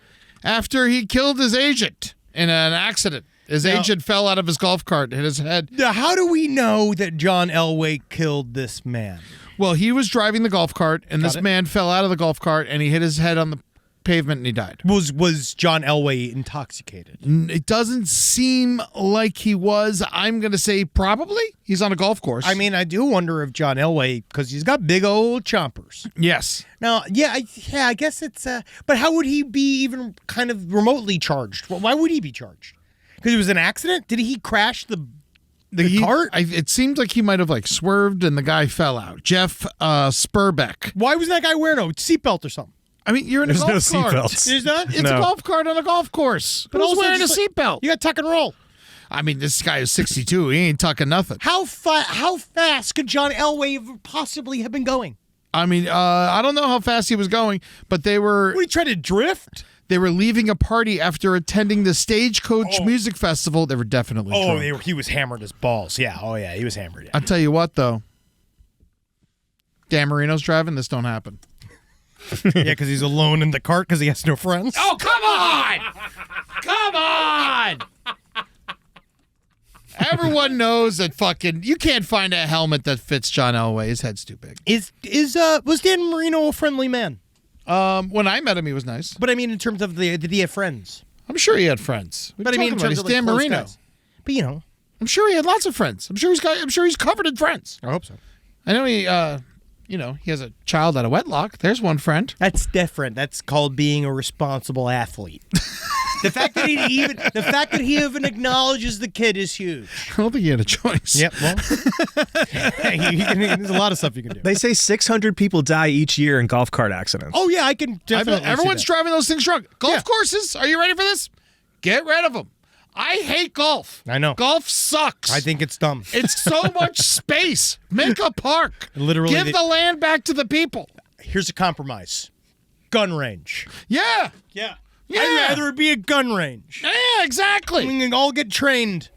after he killed his agent in an accident. His agent fell out of his golf cart and hit his head. Now, how do we know that John Elway killed this man? Well, he was driving the golf cart, and this man fell out of the golf cart, and he hit his head on the pavement, and he died. Was John Elway intoxicated? It doesn't seem like he was. I'm going to say probably. He's on a golf course. I mean, I do wonder if John Elway, because he's got big old chompers. Yes. Now, I guess it's... but how would he be even kind of remotely charged? Why would he be charged? Because it was an accident? Did he crash the cart? It seemed like he might have swerved and the guy fell out. Jeff Spurbeck. Why was that guy wearing a seatbelt or something? I mean, you're in a golf There's no cart. seatbelts. There's not? It's a golf cart on a golf course. But who's wearing a seatbelt? You got tuck and roll. I mean, this guy is 62. He ain't tucking nothing. How fast could John Elway possibly have been going? I mean, I don't know how fast he was going, but they were... Would he try to drift? They were leaving a party after attending the Stagecoach Music Festival. They were definitely drunk. He was hammered as balls. Yeah. Oh, yeah. He was hammered. Yeah. I'll tell you what, though. Dan Marino's driving. This don't happen. Yeah, because he's alone in the cart because he has no friends. Oh, come on! Come on! Everyone knows that fucking you can't find a helmet that fits John Elway. His head's too big. Was Dan Marino a friendly man? When I met him, he was nice. But I mean, in terms of did he have friends? I'm sure he had friends. But I mean, in terms of Dan close Marino. guys. But you know, I'm sure he had lots of friends. I'm sure he's covered in friends. I hope so. I know he he has a child out of wedlock. There's one friend. That's different. That's called being a responsible athlete. The fact that he even acknowledges the kid is huge. I don't think he had a choice. Yep. Well, there's a lot of stuff you can do. They say 600 people die each year in golf cart accidents. Oh yeah, I can definitely. Everyone's see that. driving those things drunk. Golf courses. Are you ready for this? Get rid of them. I hate golf. I know. Golf sucks. I think it's dumb. It's so much space. Make a park. Literally, give the land back to the people. Here's a compromise: gun range. Yeah. Yeah. Yeah. I'd rather it be a gun range. Yeah, exactly. We can all get trained.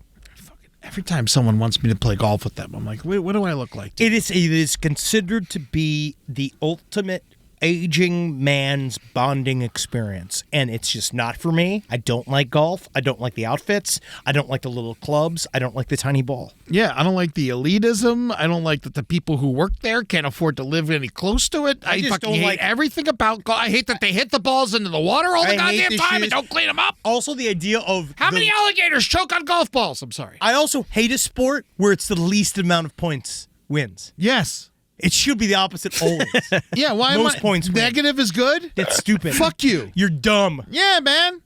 Every time someone wants me to play golf with them, I'm like, what do I look like? It is considered to be the ultimate aging man's bonding experience, and it's just not for me. I don't like golf. I don't like the outfits. I don't like the little clubs. I don't like the tiny ball. Yeah, I don't like the elitism. I don't like that the people who work there can't afford to live any close to it. I just fucking don't hate like everything about golf. I hate that they hit the balls into the water all the I hate goddamn the time shoes. and don't clean them up. Also, the idea of How many alligators choke on golf balls? I'm sorry. I also hate a sport where it's the least amount of points wins. Yes. It should be the opposite always. Yeah, why Most am I, points win. negative is good? That's stupid. Fuck you. You're dumb. Yeah, man.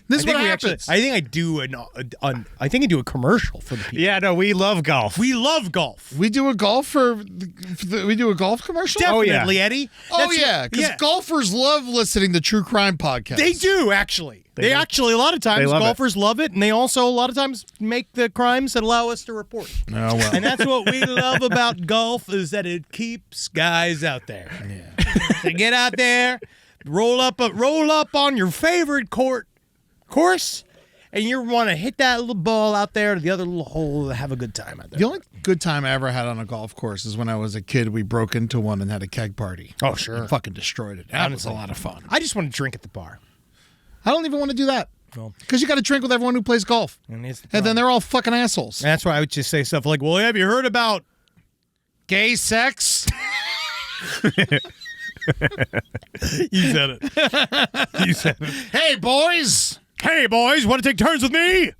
This is what happens. I think I do a commercial for the people. Yeah, no, we love golf. We love golf. we do a golf we do a golf commercial? Definitely, Eddie. Oh, yeah, because golfers love listening to true crime podcasts. They do, actually. They actually, a lot of times, love golfers love it, and they also, a lot of times, make the crimes that allow us to report. Oh, well. And that's what we love about golf, is that it keeps guys out there. Yeah. So get out there, roll up on your favorite course, and you want to hit that little ball out there to the other little hole, have a good time out there. The only good time I ever had on a golf course is when I was a kid. We broke into one and had a keg party. Oh, sure. And fucking destroyed it. That was a lot of fun. I just want to drink at the bar. I don't even want to do that. No. Because you got to drink with everyone who plays golf. And then they're all fuking assholes. And that's why I would just say stuff like, well, have you heard about Gay sex? You said it. You said it. Hey, boys. Hey, boys, want to take turns with me?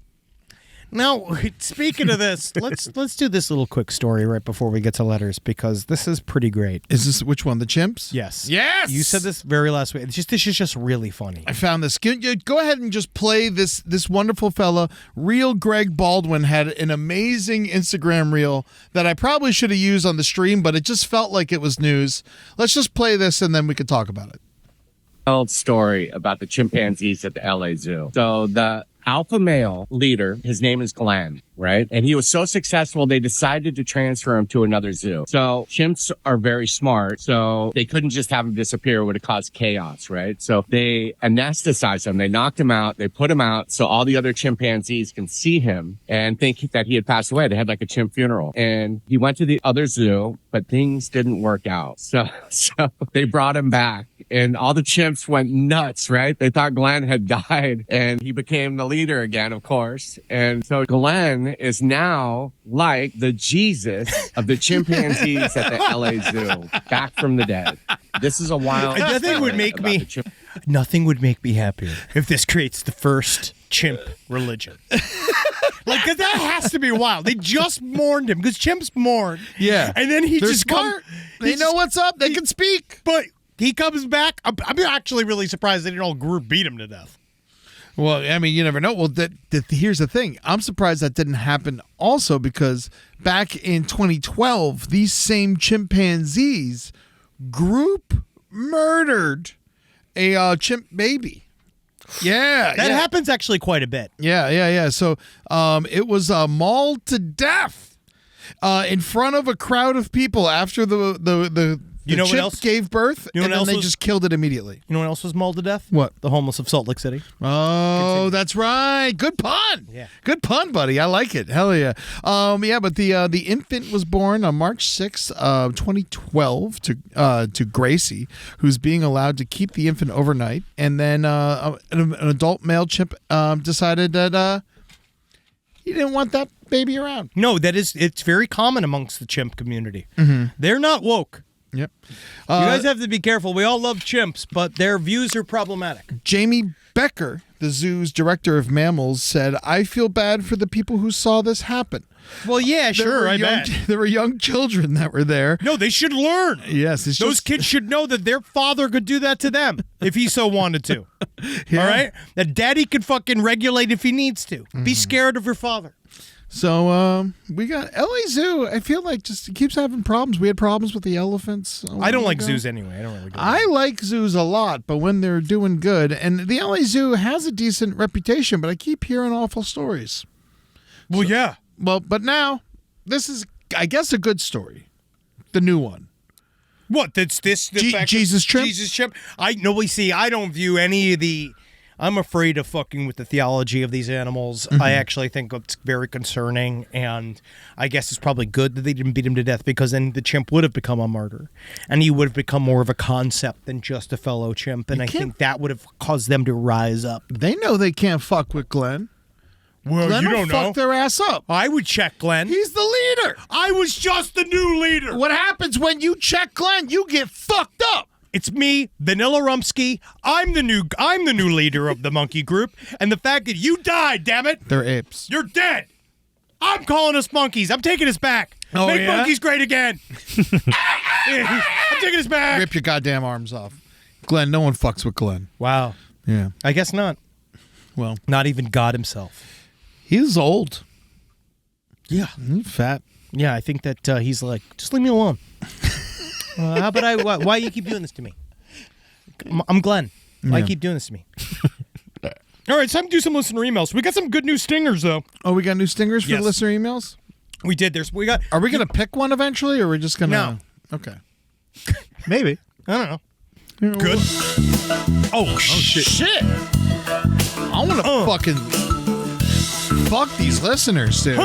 Now, speaking of this, let's do this little quick story right before we get to letters, because this is pretty great. Is this which one? The chimps? Yes. Yes. You said this very last week. This is just really funny. I found this. Go ahead and just play this wonderful fella. Real Greg Baldwin had an amazing Instagram reel that I probably should have used on the stream, but it just felt like it was news. Let's just play this and then we could talk about it. Old story about the chimpanzees at the LA Zoo. So the alpha male leader, his name is Glenn, right? And he was so successful, they decided to transfer him to another zoo. So chimps are very smart, so they couldn't just have him disappear. It would have caused chaos, right? So they anesthetized him. They knocked him out. They put him out so all the other chimpanzees can see him and think that he had passed away. They had like a chimp funeral. And he went to the other zoo, but things didn't work out. So they brought him back. And all the chimps went nuts, right? They thought Glenn had died, and he became the leader again, of course. And so Glenn is now like the Jesus of the chimpanzees at the LA Zoo, back from the dead. This is a wild. Nothing would make me happier if this creates the first chimp religion. Like, cause that has to be wild. They just mourned him because chimps mourn. Yeah. And then They're smart. They know what's up. They can speak. But he comes back. I'm actually really surprised they didn't all group beat him to death. Well, I mean, you never know. Well, here's the thing. I'm surprised that didn't happen also because back in 2012, these same chimpanzees group murdered a chimp baby. Yeah. That happens actually quite a bit. Yeah. So it was mauled to death in front of a crowd of people after the chimp gave birth, and then they just killed it immediately. You know what else was mauled to death? What? The homeless of Salt Lake City. Oh, that's right. Good pun. Yeah. Good pun, buddy. I like it. Hell yeah. But the infant was born on March 6th, 2012 to Gracie, who's being allowed to keep the infant overnight. And then an adult male chimp decided that He didn't want that baby around. No, it's very common amongst the chimp community. They're not woke. Yep. You guys have to be careful. We all love chimps, but their views are problematic. Jamie Becker, the zoo's director of mammals, said, "I feel bad for the people who saw this happen. Well, yeah, sure, I bet. There were young children that were there. No, they should learn. Yes. Those kids should know that their father could do that to them if he so wanted to. Yeah. All right? That daddy could fucking regulate if he needs to. Be scared of your father. So we got LA Zoo. I feel like just it keeps having problems. We had problems with the elephants. I don't like zoos anyway. I don't really go. I like zoos a lot, but when they're doing good, and the LA Zoo has a decent reputation, but I keep hearing awful stories. Well, yeah. Well, but now this is, I guess, a good story. The new one. What? That's this? The fact Jesus Chimp? Jesus Chimp? I don't view any of the. I'm afraid of fucking with the theology of these animals. I actually think it's very concerning, and I guess it's probably good that they didn't beat him to death, because then the chimp would have become a martyr, and he would have become more of a concept than just a fellow chimp, and I think that would have caused them to rise up. They know they can't fuck with Glenn. Well, Glenn you will don't know. fuck their ass up. I would check Glenn. He's the leader. I was just the new leader. What happens when you check Glenn? You get fucked up. It's me, Vanilla Rumsky. I'm the new leader of the monkey group, and the fact that you died, damn it, They're apes. you're dead. I'm calling us monkeys. I'm taking us back. Oh, Make yeah? monkeys great again. I'm taking us back. Rip your goddamn arms off. Glenn, no one fucks with Glenn. Wow. Yeah. I guess not. Well, Not even God himself. he's old. Yeah. He's fat. Yeah, I think that he's like, just leave me alone. How about why you keep doing this to me? I'm Glenn. Why you keep doing this to me? All right, it's time to do some listener emails. We got some good new stingers, though. Oh, we got new stingers for Yes. the listener emails? We did. Are we going to pick one eventually, or are we just going to? No. Okay. Maybe. I don't know. Good. Oh, shit. I want to fucking fuck these listeners, dude.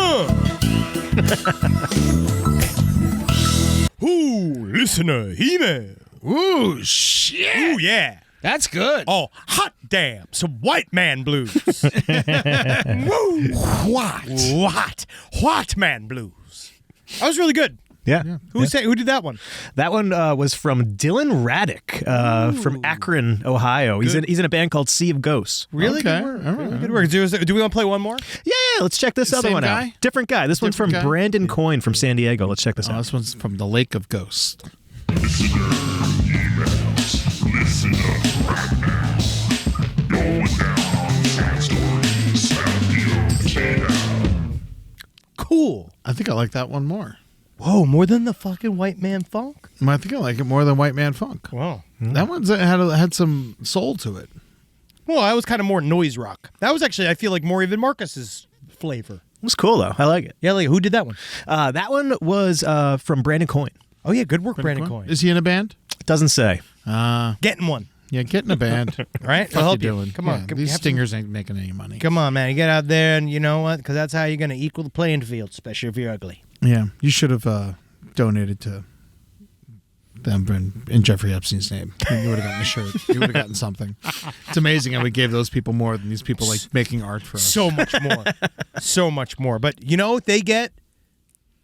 Ooh, listener email. Ooh, shit. Ooh, yeah. That's good. Oh, hot damn. Some white man blues. Woo. What man blues. That was really good. Yeah. Who did that one? That one was from Dylan Raddick from Akron, Ohio. He's in a band called Sea of Ghosts. Really Okay. good work. All right. Really good work. Do we want to play one more? Yeah, let's check this other Same one guy? out. Different guy. This one's from Different guy? Brandon Coyne from San Diego. Let's check this Oh, out. this one's from the Lake of Ghosts. Cool. I think I like that one more. Whoa, more than the fucking white man funk? I think I like it more than White Man Funk. Wow. That one's had some soul to it. Well, that was kind of more noise rock. That was actually, I feel like, more even Marcus's flavor. It was cool, though. I like it. Yeah, like, who did that one? That one was from Brandon Coyne. Oh, yeah, good work, Brandon Coyne. Is he in a band? Doesn't say. Getting one. Yeah, get in a band. All right? Fuck I'll help you you. doing? Come on. Yeah, these stingers ain't making any money. Come on, man. You get out there and you know what? Because that's how you're going to equal the playing field, especially if you're ugly. Yeah, you should have donated to them in Jeffrey Epstein's name. You would have gotten a shirt. You would have gotten something. It's amazing how we gave those people more than these people like making art for us. So much more. So much more. But you know, they get...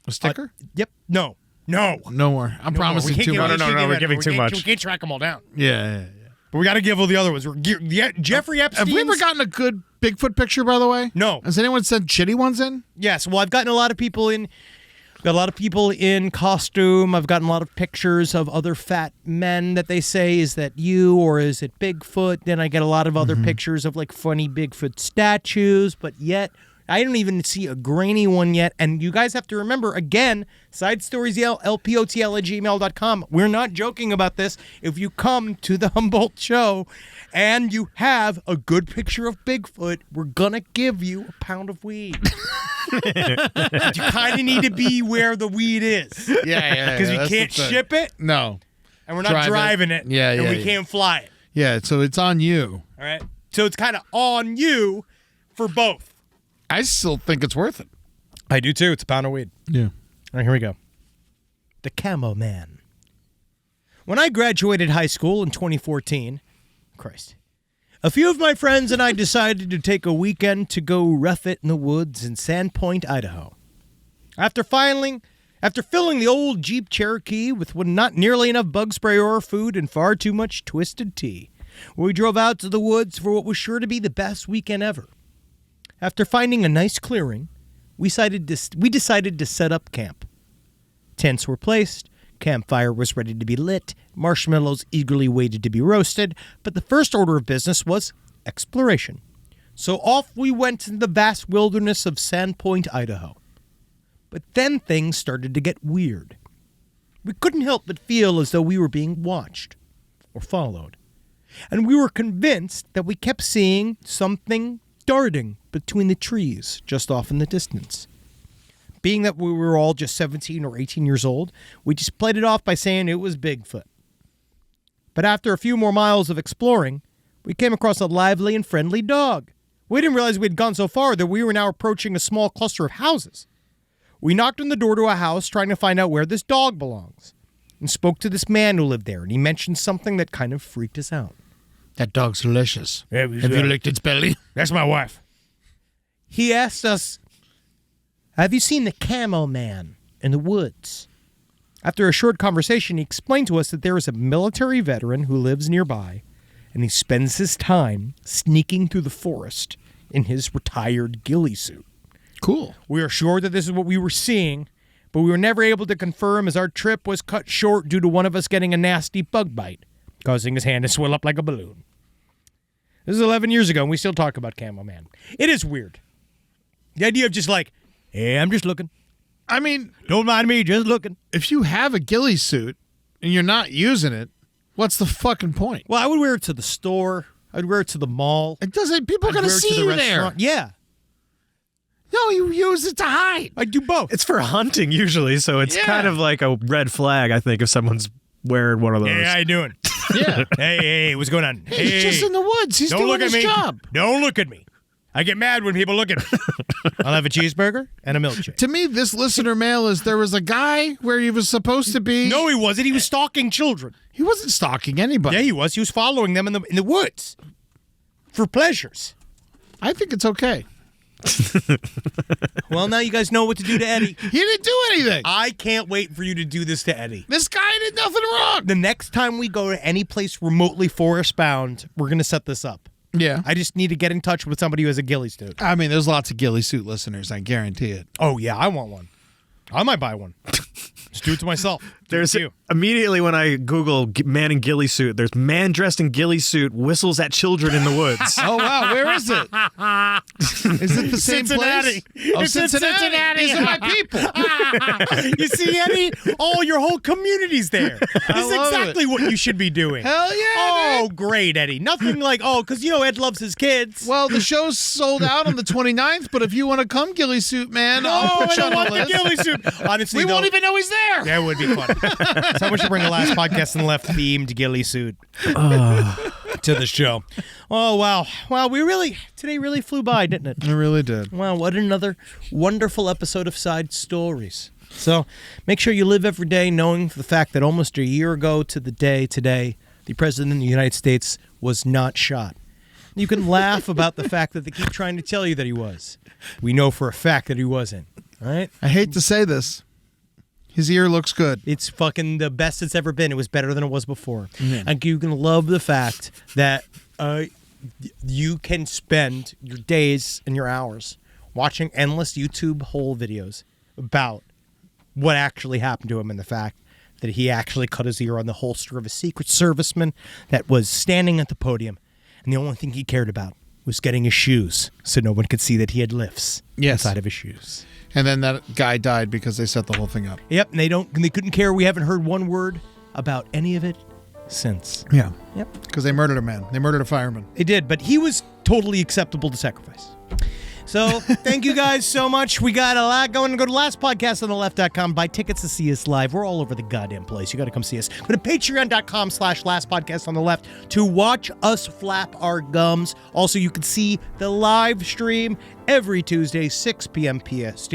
A sticker? Yep. No. No more. I'm promising too much. We're giving too much. We can't track them all down. Yeah. But we got to give all the other ones. Jeffrey Epstein. Have we ever gotten a good Bigfoot picture, by the way? No. Has anyone sent shitty ones in? Yes. Well, I've gotten a lot of people in... Got a lot of people in costume. I've gotten a lot of pictures of other fat men that they say, is that you or is it Bigfoot? Then I get a lot of other pictures of like funny Bigfoot statues, but yet I don't even see a grainy one yet. And you guys have to remember, again, side stories, lpotl@gmail.com. We're not joking about this. If you come to the Humboldt show and you have a good picture of Bigfoot, we're going to give you a pound of weed. You kind of need to be where the weed is. Yeah. Because we can't ship it, No. and we're not Drive it. driving it. Yeah, and yeah, we yeah. can't fly it. Yeah, so it's on you. All right? So it's kind of on you for both. I still think it's worth it. I do too. It's a pound of weed. Yeah. All right, here we go. The Camo Man. When I graduated high school in 2014, A few of my friends and I decided to take a weekend to go rough it in the woods in Sandpoint, Idaho. After filling the old Jeep Cherokee with not nearly enough bug spray or food and far too much twisted tea, we drove out to the woods for what was sure to be the best weekend ever. After finding a nice clearing, we decided to set up camp. Tents were placed, campfire was ready to be lit, marshmallows eagerly waited to be roasted, but the first order of business was exploration. So off we went in the vast wilderness of Sandpoint, Idaho. But then things started to get weird. We couldn't help but feel as though we were being watched or followed. And we were convinced that we kept seeing something darting between the trees just off in the distance. Being that we were all just 17 or 18 years old, we just played it off by saying it was Bigfoot. But after a few more miles of exploring, we came across a lively and friendly dog. We didn't realize we'd gone so far that we were now approaching a small cluster of houses. We knocked on the door to a house trying to find out where this dog belongs and spoke to this man who lived there, and he mentioned something that kind of freaked us out. That dog's delicious. Have you licked its belly? That's my wife. He asked us, have you seen the camo man in the woods? After a short conversation, he explained to us that there is a military veteran who lives nearby, and he spends his time sneaking through the forest in his retired ghillie suit. Cool. We are sure that this is what we were seeing, but we were never able to confirm as our trip was cut short due to one of us getting a nasty bug bite, causing his hand to swell up like a balloon. This is 11 years ago, and we still talk about Camo Man. It is weird. The idea of just like, hey, I'm just looking. I mean, Don't mind me, just looking. if you have a ghillie suit and you're not using it, what's the fucking point? Well, I would wear it to the store. I'd wear it to the mall. It doesn't. People are I'd gonna wear it to see the you there. restaurant. Yeah, No, you use it to hide. I do both. It's for hunting usually, so it's Yeah. kind of like a red flag, I think, if someone's wearing one of those. Hey, how you doing? Yeah. hey, what's going on? He's just in the woods. He's Don't doing look at his me. job. Don't look at me. I get mad when people look at me. I'll have a cheeseburger and a milkshake. To me, this listener mail is there was a guy where he was supposed to be. No, he wasn't. He was stalking children. He wasn't stalking anybody. Yeah, he was. He was following them in the woods for pleasures. I think it's okay. Well, now you guys know what to do to Eddie. He didn't do anything. I can't wait for you to do this to Eddie. This guy did nothing wrong. The next time we go to any place remotely forest bound, we're going to set this up. Yeah. I just need to get in touch with somebody who has a ghillie suit. I mean, there's lots of ghillie suit listeners. I guarantee it. Oh, yeah, I want one. I might buy one. Just do it to myself. There's you. immediately when I Google man in ghillie suit, there's man dressed in ghillie suit whistles at children in the woods. Oh, wow. Where is it? Is it the same Cincinnati. place? Oh, It's in Cincinnati. These are my people. You see, Eddie? Oh, your whole community's there. This is love exactly what you should be doing. Hell yeah. Oh, great, Eddie. Nothing like, because, Ed loves his kids. Well, the show's sold out on the 29th, but if you want to come, ghillie suit, man, I'll put you on the want the list. ghillie suit. Honestly, We won't even know he's there. That would be fun. Someone should bring a Last Podcast on the Left themed ghillie suit to the show. Oh, wow. Wow, today really flew by, didn't it? I really did. Wow, what another wonderful episode of Side Stories. So make sure you live every day knowing the fact that almost a year ago to the day today, the President of the United States was not shot. You can laugh about the fact that they keep trying to tell you that he was. We know for a fact that he wasn't. All right? I hate to say this. His ear looks good. It's fucking the best it's ever been. It was better than it was before. And you can love the fact that you can spend your days and your hours watching endless YouTube whole videos about what actually happened to him and the fact that he actually cut his ear on the holster of a Secret Serviceman that was standing at the podium. And the only thing he cared about was getting his shoes so no one could see that he had lifts inside of his shoes. And then that guy died because they set the whole thing up. Yep, and they couldn't care. We haven't heard one word about any of it since. Yeah. Yep. Because they murdered a man. They murdered a fireman. They did, but he was totally acceptable to sacrifice. So thank you guys so much. We got a lot going. Go to lastpodcastontheleft.com. Buy tickets to see us live. We're all over the goddamn place. You got to come see us. Go to patreon.com/lastpodcastontheleft to watch us flap our gums. Also, you can see the live stream every Tuesday, 6 p.m. PST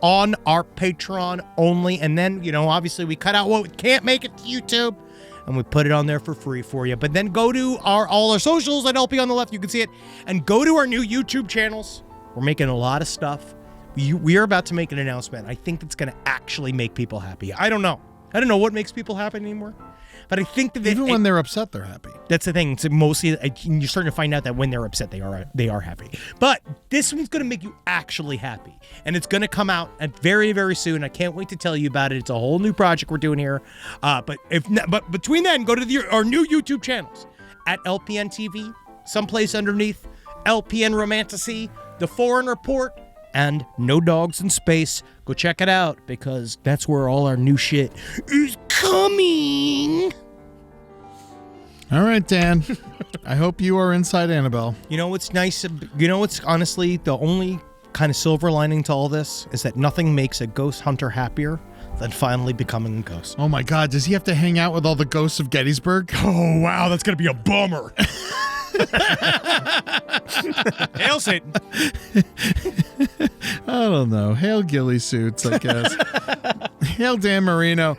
on our Patreon only. And then, obviously we cut out what can't make it to YouTube. and we put it on there for free for you. But then go to all our socials at LP on the left. You can see it. And go to our new YouTube channels. We're making a lot of stuff. We are about to make an announcement. I think that's going to actually make people happy. I don't know what makes people happy anymore. But I think that even when they're upset, they're happy. That's the thing. It's mostly you're starting to find out that when they're upset, they are happy. But this one's going to make you actually happy, and it's going to come out very, very soon. I can't wait to tell you about it. It's a whole new project we're doing here. But between then, go to our new YouTube channels at LPN TV, someplace underneath LPN Romantasy, The Foreign Report, and No Dogs in Space. Go check it out because that's where all our new shit is coming. All right, Dan. I hope you are inside Annabelle. You know what's nice? You know what's honestly the only kind of silver lining to all this is that nothing makes a ghost hunter happier than finally becoming a ghost. Oh my God, does he have to hang out with all the ghosts of Gettysburg? Oh wow, that's gonna be a bummer. Hail Satan. I don't know. Hail ghillie suits, I guess. Hail Dan Marino.